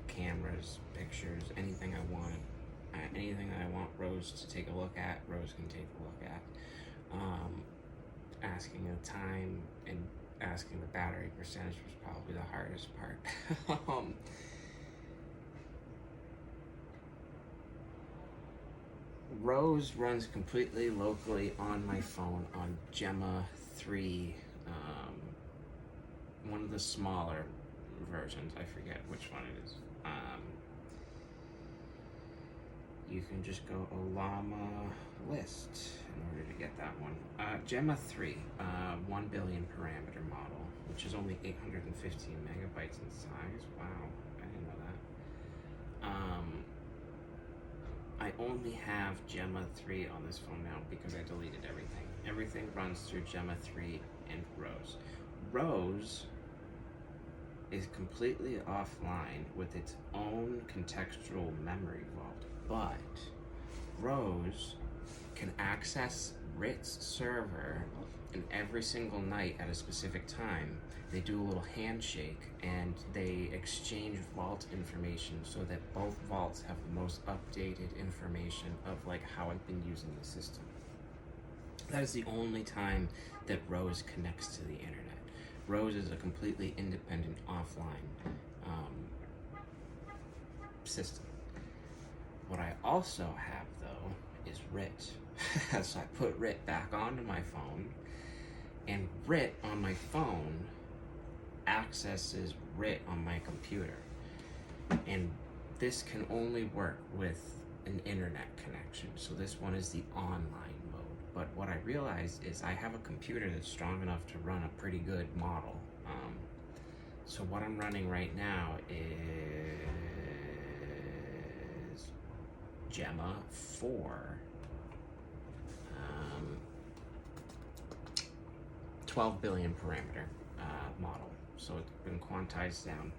Speaker 1: cameras, pictures, anything I want. Anything that I want ROSE to take a look at, ROSE can take a look at. Asking the time and asking the battery percentage was probably the hardest part. ROSE runs completely locally on my phone on Gemma 3, one of the smaller versions. I forget which one it is. You can just go Olama list in order to get that one. Gemma 3, 1 billion parameter model, which is only 815 megabytes in size. Wow, I didn't know that. I only have Gemma 3 on this phone now because I deleted everything. Everything runs through Gemma 3 and ROSE. ROSE is completely offline with its own contextual memory vault, but ROSE can access RIT's server, and every single night at a specific time, they do a little handshake and they exchange vault information so that both vaults have the most updated information of like how I've been using the system. That is the only time that Rose connects to the internet. Rose is a completely independent offline system. What I also have though is RIT. So I put RIT back onto my phone, and RIT on my phone accesses RIT on my computer. And this can only work with an internet connection. So this one is the online mode. But what I realized is I have a computer that's strong enough to run a pretty good model. So what I'm running right now is Gemma 4, 12 billion parameter model. So it's been quantized down.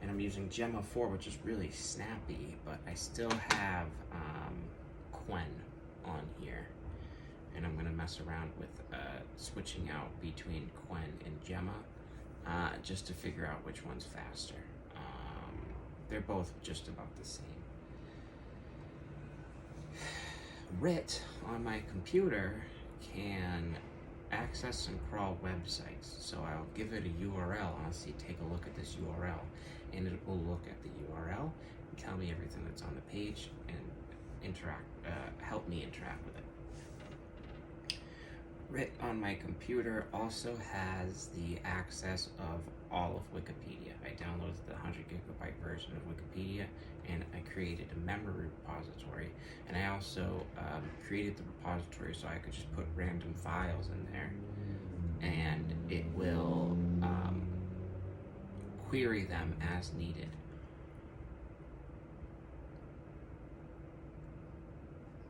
Speaker 1: And I'm using Gemma 4, which is really snappy, but I still have Quen on here. And I'm going to mess around with switching out between Quen and Gemma just to figure out which one's faster. They're both just about the same. RIT on my computer can access and crawl websites. So I'll give it a URL and I'll say, take a look at this URL. And it will look at the URL and tell me everything that's on the page and help me interact with it. RIT on my computer also has the access of all of Wikipedia. I downloaded the 100 gigabyte version of Wikipedia and I created a memory repository, and I also created the repository so I could just put random files in there and it will query them as needed.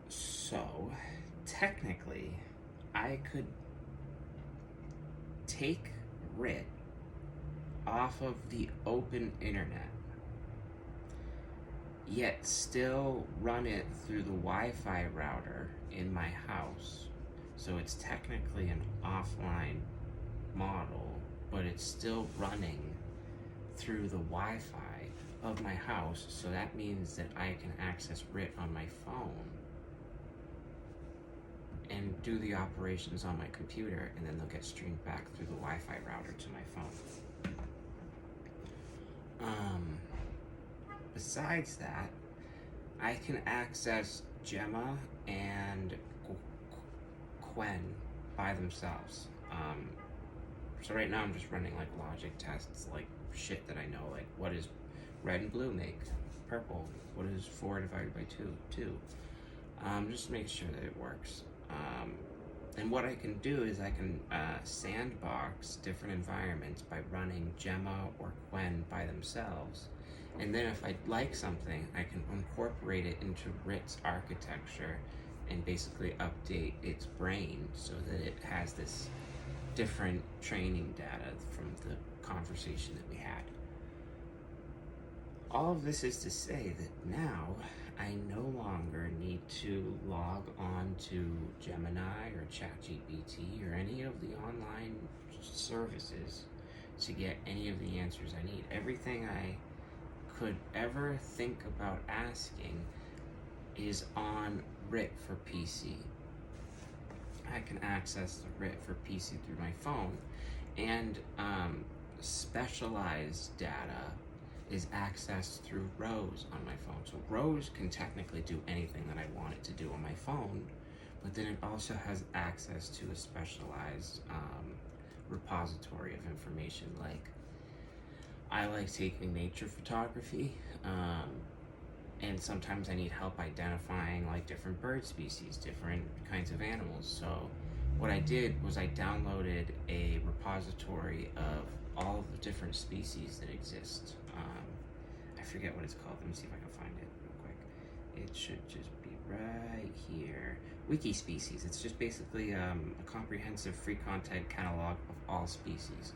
Speaker 1: So technically I could take RIT off of the open internet, yet still run it through the Wi-Fi router in my house. So it's technically an offline model, but it's still running through the Wi-Fi of my house. So that means that I can access RIT on my phone and do the operations on my computer, and then they'll get streamed back through the Wi-Fi router to my phone. Besides that, I can access Gemma and Quen by themselves. So right now I'm just running like logic tests, like shit that I know, like what does red and blue make? Purple. What is 4 divided by 2? 2. Just to make sure that it works. And what I can do is I can sandbox different environments by running Gemma or Quen by themselves. And then if I like something, I can incorporate it into RIT's architecture and basically update its brain so that it has this different training data from the conversation that we had. All of this is to say that now I no longer need to log on to Gemini or ChatGPT or any of the online services to get any of the answers I need. Everything I could ever think about asking is on RIT for PC. I can access the RIT for PC through my phone, and specialized data is accessed through Rose on my phone. So Rose can technically do anything that I want it to do on my phone, but then it also has access to a specialized repository of information. Like, I like taking nature photography, and sometimes I need help identifying like different bird species, different kinds of animals. So what I did was I downloaded a repository of all of the different species that exist. I forget what it's called. Let me see if I can find it real quick. It should just be right here. Wiki species. It's just basically a comprehensive free content catalog of all species.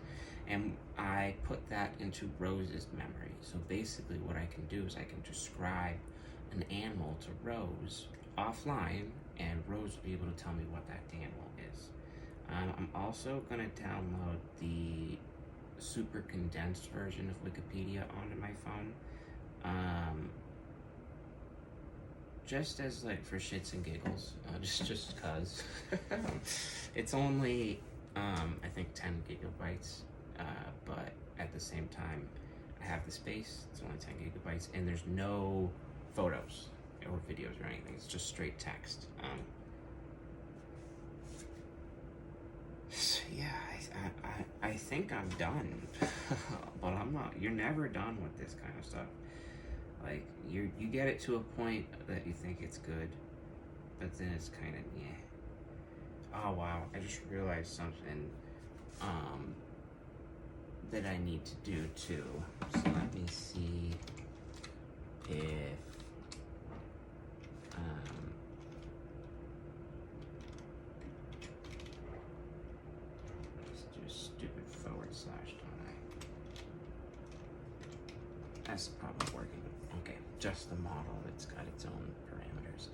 Speaker 1: And I put that into Rose's memory. So basically what I can do is I can describe an animal to Rose offline, and Rose will be able to tell me what that animal is. I'm also going to download the super condensed version of Wikipedia onto my phone. Just as like for shits and giggles, just cause. It's only, I think 10 gigabytes, but at the same time, I have the space, it's only 10 gigabytes, and there's no photos or videos or anything, it's just straight text. So yeah, I think I'm done, but I'm not. You're never done with this kind of stuff. Like, you get it to a point that you think it's good, but then it's kind of, yeah. Oh wow, I just realized something that I need to do too. So let me see if let's do a stupid forward slash, don't I? That's probably working. Okay, just the model, it's got its own parameters.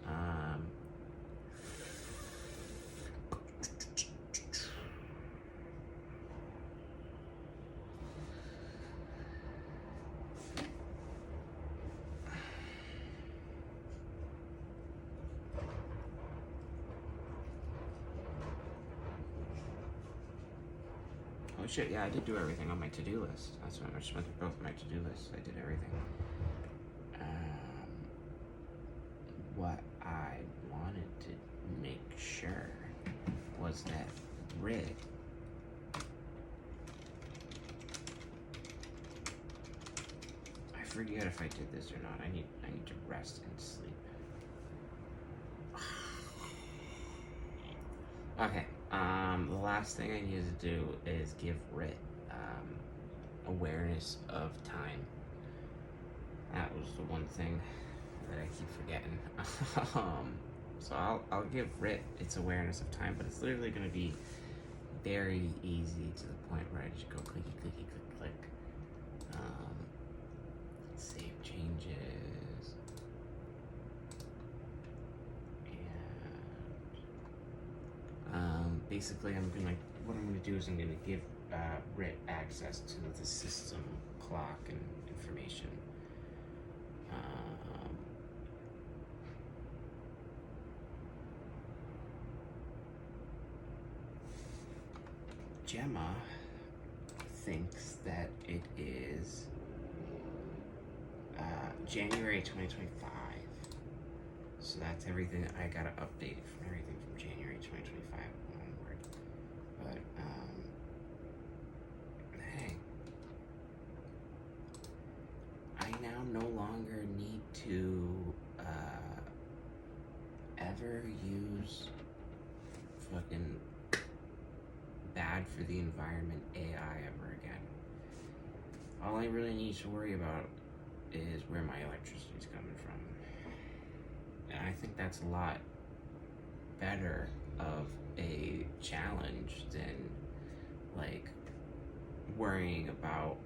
Speaker 1: Oh shit, yeah, I did do everything on my to-do list. That's why I just went through both my to-do lists. I did everything. What I wanted to make sure was that rid I forget if I did this or not. I need to rest and sleep. Okay, the last thing I needed to do is give Rit awareness of time. That was the one thing that I keep forgetting. So I'll give Rit its awareness of time, but it's literally going to be very easy to the point where I just go clicky, clicky, click, click. Save changes. And basically what I'm gonna do is I'm gonna give Rit access to the system clock and information. Gemma thinks that it is January 2025. So that's everything. I gotta update from everything from January 2025 onward. But, hey. I now no longer need to ever use fucking bad for the environment AI ever again. All I really need to worry about is where my electricity is coming from. And I think that's a lot better of a challenge than like worrying about,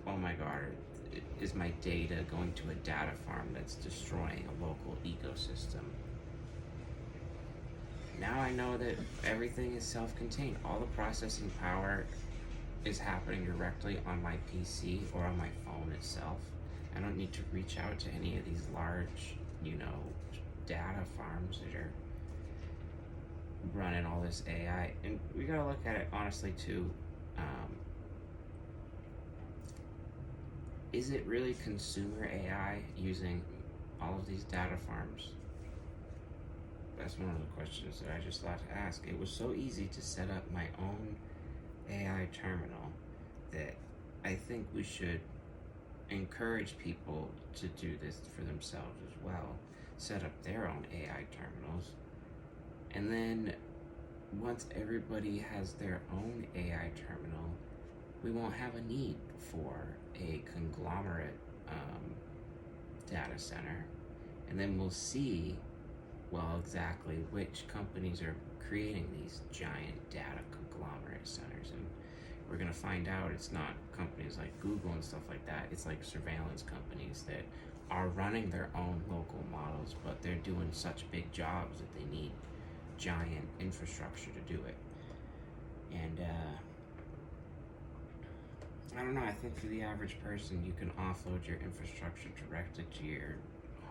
Speaker 1: oh my god, is my data going to a data farm that's destroying a local ecosystem? Now I know that everything is self-contained. All the processing power is happening directly on my PC or on my phone itself. I don't need to reach out to any of these large, data farms that are running all this AI. And we gotta look at it honestly too. Is it really consumer AI using all of these data farms? That's one of the questions that I just thought to ask. It was so easy to set up my own AI terminal that I think we should encourage people to do this for themselves as well. Set up their own AI terminals. And then once everybody has their own AI terminal, we won't have a need for a conglomerate data center. And then we'll see, exactly which companies are creating these giant data conglomerate centers. And we're going to find out it's not companies like Google and stuff like that. It's like surveillance companies that are running their own local models, but they're doing such big jobs that they need giant infrastructure to do it. And I don't know, I think for the average person, you can offload your infrastructure directly to your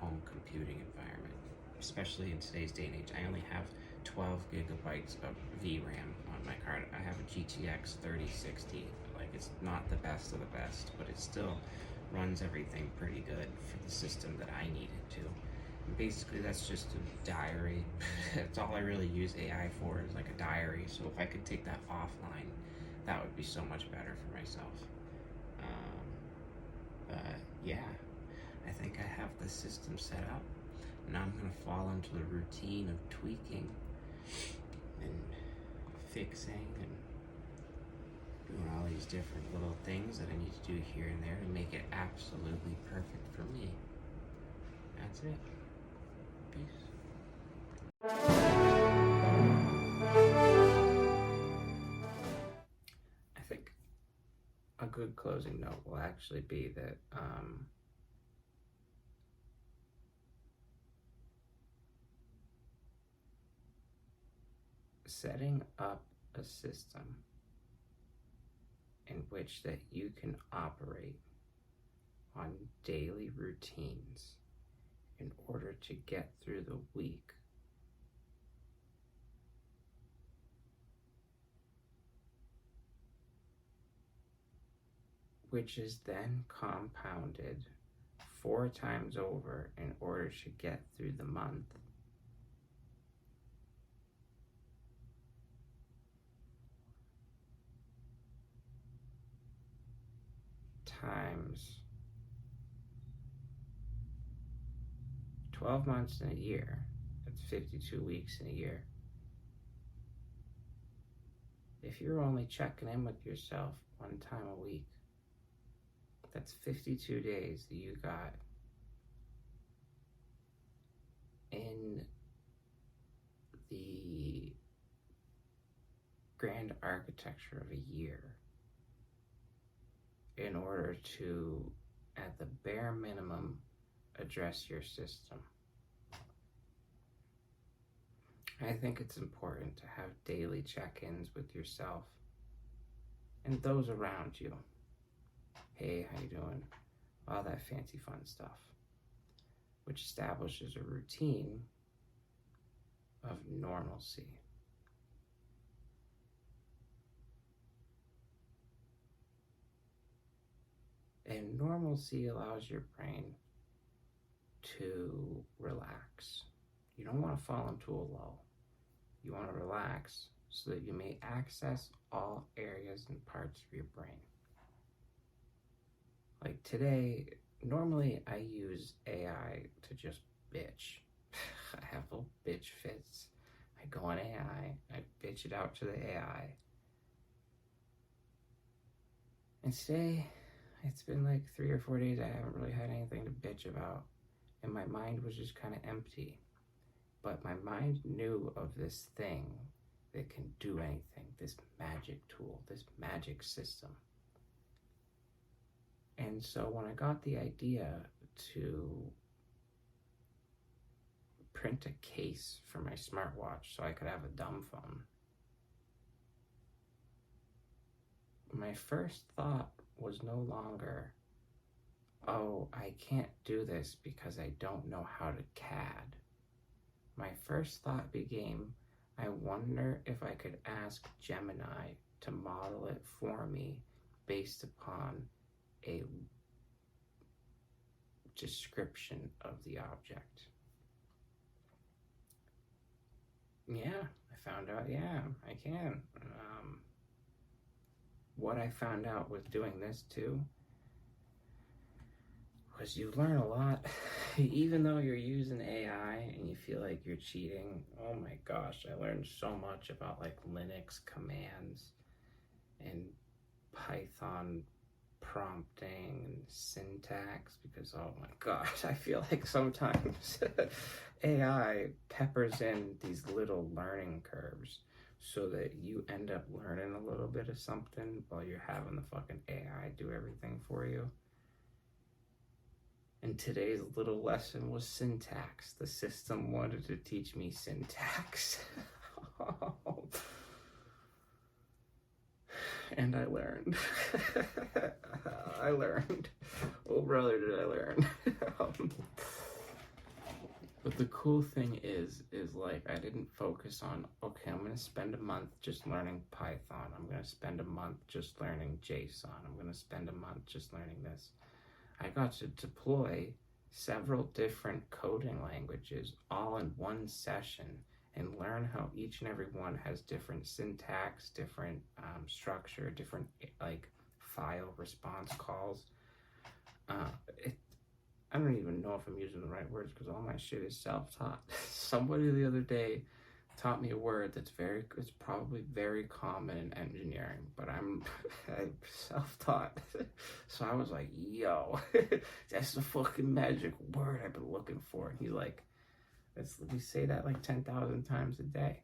Speaker 1: home computing environment, especially in today's day and age. I only have 12 gigabytes of VRAM on my card. I have a GTX 3060. Like, it's not the best of the best, but it still runs everything pretty good for the system that I need it to. And basically, that's just a diary. That's all I really use AI for, is like a diary. So if I could take that offline, that would be so much better for myself. But yeah, I think I have the system set up. Now I'm going to fall into the routine of tweaking and fixing and doing all these different little things that I need to do here and there to make it absolutely perfect for me. That's it. Peace. I think a good closing note will actually be that setting up a system in which that you can operate on daily routines in order to get through the week which is then compounded 4 times over in order to get through the month, times 12 months in a year. That's 52 weeks in a year. If you're only checking in with yourself 1 time a week, that's 52 days that you got in the grand architecture of a year in order to, at the bare minimum, address your system. I think it's important to have daily check-ins with yourself and those around you. Hey, how you doing? All that fancy fun stuff, which establishes a routine of normalcy. And normalcy allows your brain to relax. You don't want to fall into a lull. You want to relax so that you may access all areas and parts of your brain. Like today, normally I use AI to just bitch. I have little bitch fits. I go on AI, I bitch it out to the AI. And today, it's been like 3 or 4 days I haven't really had anything to bitch about. And my mind was just kind of empty. But my mind knew of this thing that can do anything, this magic tool, this magic system. And so when I got the idea to print a case for my smartwatch so I could have a dumb phone, my first thought was no longer, oh, I can't do this because I don't know how to CAD. My first thought became, I wonder if I could ask Gemini to model it for me based upon a description of the object. Yeah, I found out, yeah, I can. What I found out with doing this too was you learn a lot. Even though you're using AI and you feel like you're cheating, oh my gosh, I learned so much about like Linux commands and Python prompting and syntax, because oh my gosh, I feel like sometimes AI peppers in these little learning curves so that you end up learning a little bit of something while you're having the fucking AI do everything for you. And today's little lesson was syntax. The system wanted to teach me syntax. And I learned. I learned. Oh, brother, did I learn. But the cool thing is like, I didn't focus on, okay, I'm going to spend a month just learning Python. I'm going to spend a month just learning JSON. I'm going to spend a month just learning this. I got to deploy several different coding languages all in one session and learn how each and every one has different syntax, different structure, different like file response calls. I don't even know if I'm using the right words because all my shit is self-taught. Somebody the other day taught me a word it's probably very common in engineering, but I'm self-taught. So I was like, yo, that's the fucking magic word I've been looking for. And he's like, we say that like 10,000 times a day.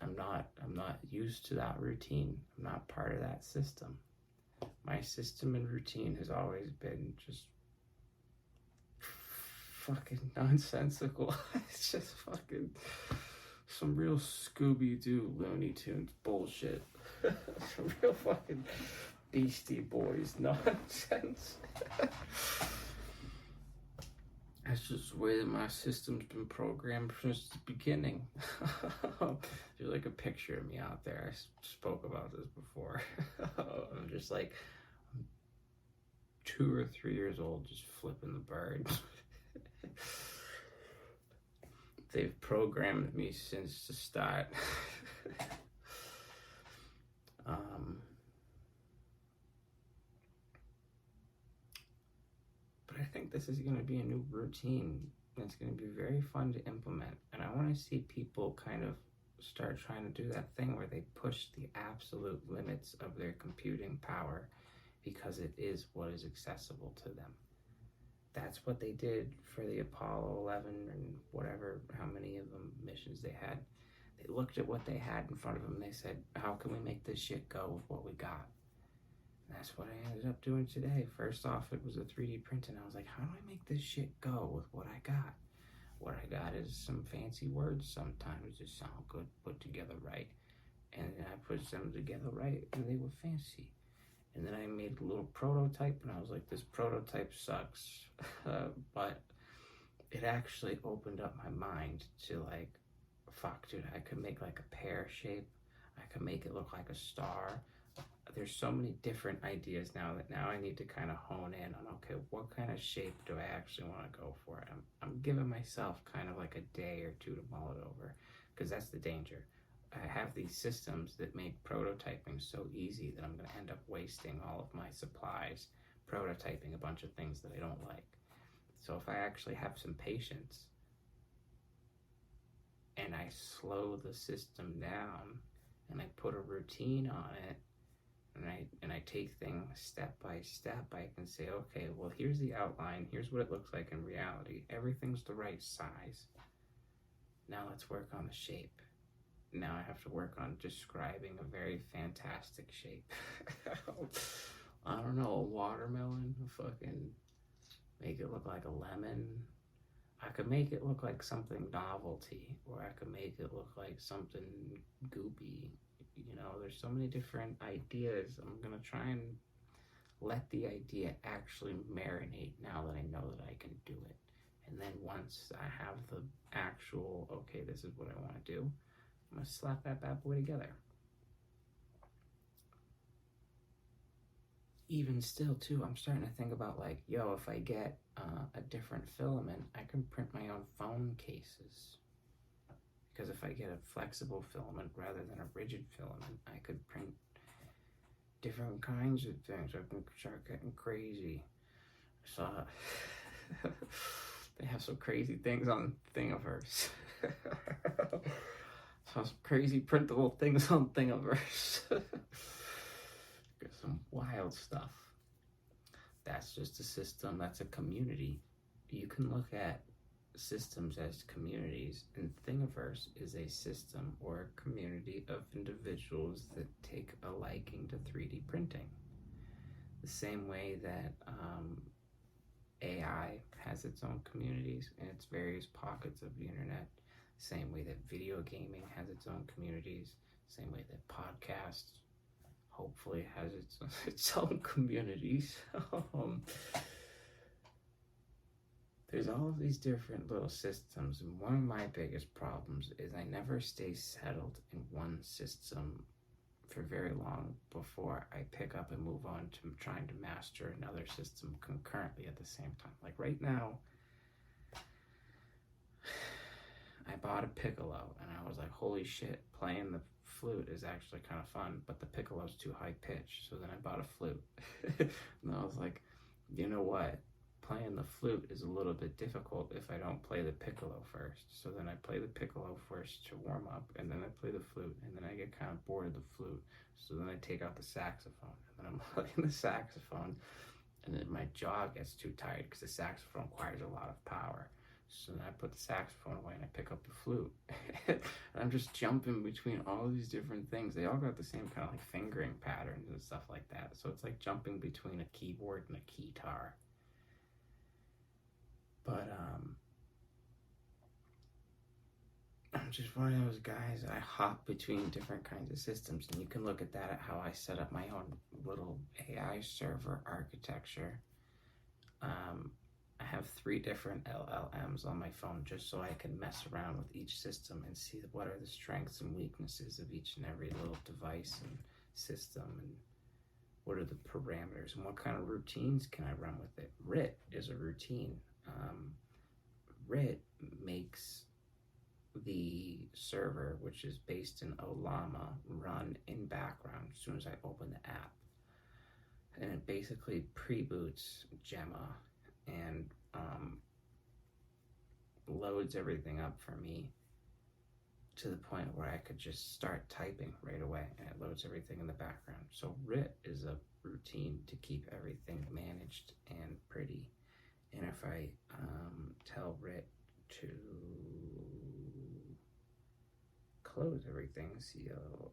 Speaker 1: I'm not used to that routine. I'm not part of that system. My system and routine has always been just fucking nonsensical. It's just fucking some real Scooby-Doo Looney Tunes bullshit. Some real fucking Beastie Boys nonsense. That's just the way that my system's been programmed since the beginning. There's like a picture of me out there. I spoke about this before. I'm just like 2 or 3 years old, just flipping the bird. They've programmed me since the start. But I think this is going to be a new routine. And it's going to be very fun to implement. And I want to see people kind of start trying to do that thing where they push the absolute limits of their computing power because it is what is accessible to them. That's what they did for the Apollo 11 and whatever, how many of them missions they had. They looked at what they had in front of them and they said, how can we make this shit go with what we got? And that's what I ended up doing today. First off, it was a 3D print, and I was like, how do I make this shit go with what I got? What I got is some fancy words sometimes just sound good put together right. And then I put them together right, and they were fancy. And then I made a little prototype, and I was like, this prototype sucks. But it actually opened up my mind to like, fuck, dude, I could make like a pear shape. I could make it look like a star. There's so many different ideas now that now I need to kind of hone in on, okay, what kind of shape do I actually want to go for? I'm giving myself kind of like a day or two to mull it over, because that's the danger. I have these systems that make prototyping so easy that I'm going to end up wasting all of my supplies prototyping a bunch of things that I don't like. So if I actually have some patience and I slow the system down and I put a routine on it, and I take things step by step, I can say, okay, well, here's the outline, here's what it looks like in reality, everything's the right size. Now let's work on the shape. Now I have to work on describing a very fantastic shape. I don't know, a watermelon, fucking make it look like a lemon. I could make it look like something novelty, or I could make it look like something goopy. You know, there's so many different ideas. I'm gonna try and let the idea actually marinate now that I know that I can do it. And then once I have the actual, okay, this is what I want to do, I'm gonna slap that bad boy together. Even still too, I'm starting to think about like, yo, if I get a different filament, I can print my own phone cases. Because if I get a flexible filament rather than a rigid filament, I could print different kinds of things. I can start getting crazy. So they have some crazy things on Thingiverse. Saw some crazy printable things on Thingiverse. Get some wild stuff. That's just a system. That's a community. You can look at systems as communities, and Thingiverse is a system or a community of individuals that take a liking to 3D printing. The same way that AI has its own communities and its various pockets of the internet, same way that video gaming has its own communities, same way that podcasts hopefully has its own communities. There's all of these different little systems, and one of my biggest problems is I never stay settled in one system for very long before I pick up and move on to trying to master another system concurrently at the same time. Like right now, I bought a piccolo and I was like, holy shit, playing the flute is actually kind of fun, but the piccolo's too high pitched. So then I bought a flute. And I was like, you know what? Playing the flute is a little bit difficult if I don't play the piccolo first. So then I play the piccolo first to warm up, and then I play the flute, and then I get kind of bored of the flute. So then I take out the saxophone, and then I'm playing the saxophone, and then my jaw gets too tired because the saxophone requires a lot of power. So then I put the saxophone away and I pick up the flute. And I'm just jumping between all these different things. They all got the same kind of like fingering patterns and stuff like that. So it's like jumping between a keyboard and a keytar. But I'm just one of those guys that I hop between different kinds of systems, and you can look at that at how I set up my own little AI server architecture. I have 3 different LLMs on my phone just so I can mess around with each system and see what are the strengths and weaknesses of each and every little device and system, and what are the parameters and what kind of routines can I run with it. RIT is a routine. RIT makes the server, which is based in Olama, run in background as soon as I open the app. And it basically pre-boots Gemma and loads everything up for me to the point where I could just start typing right away, and it loads everything in the background. So RIT is a routine to keep everything managed and pretty. And if I tell RIT to close everything, CLS,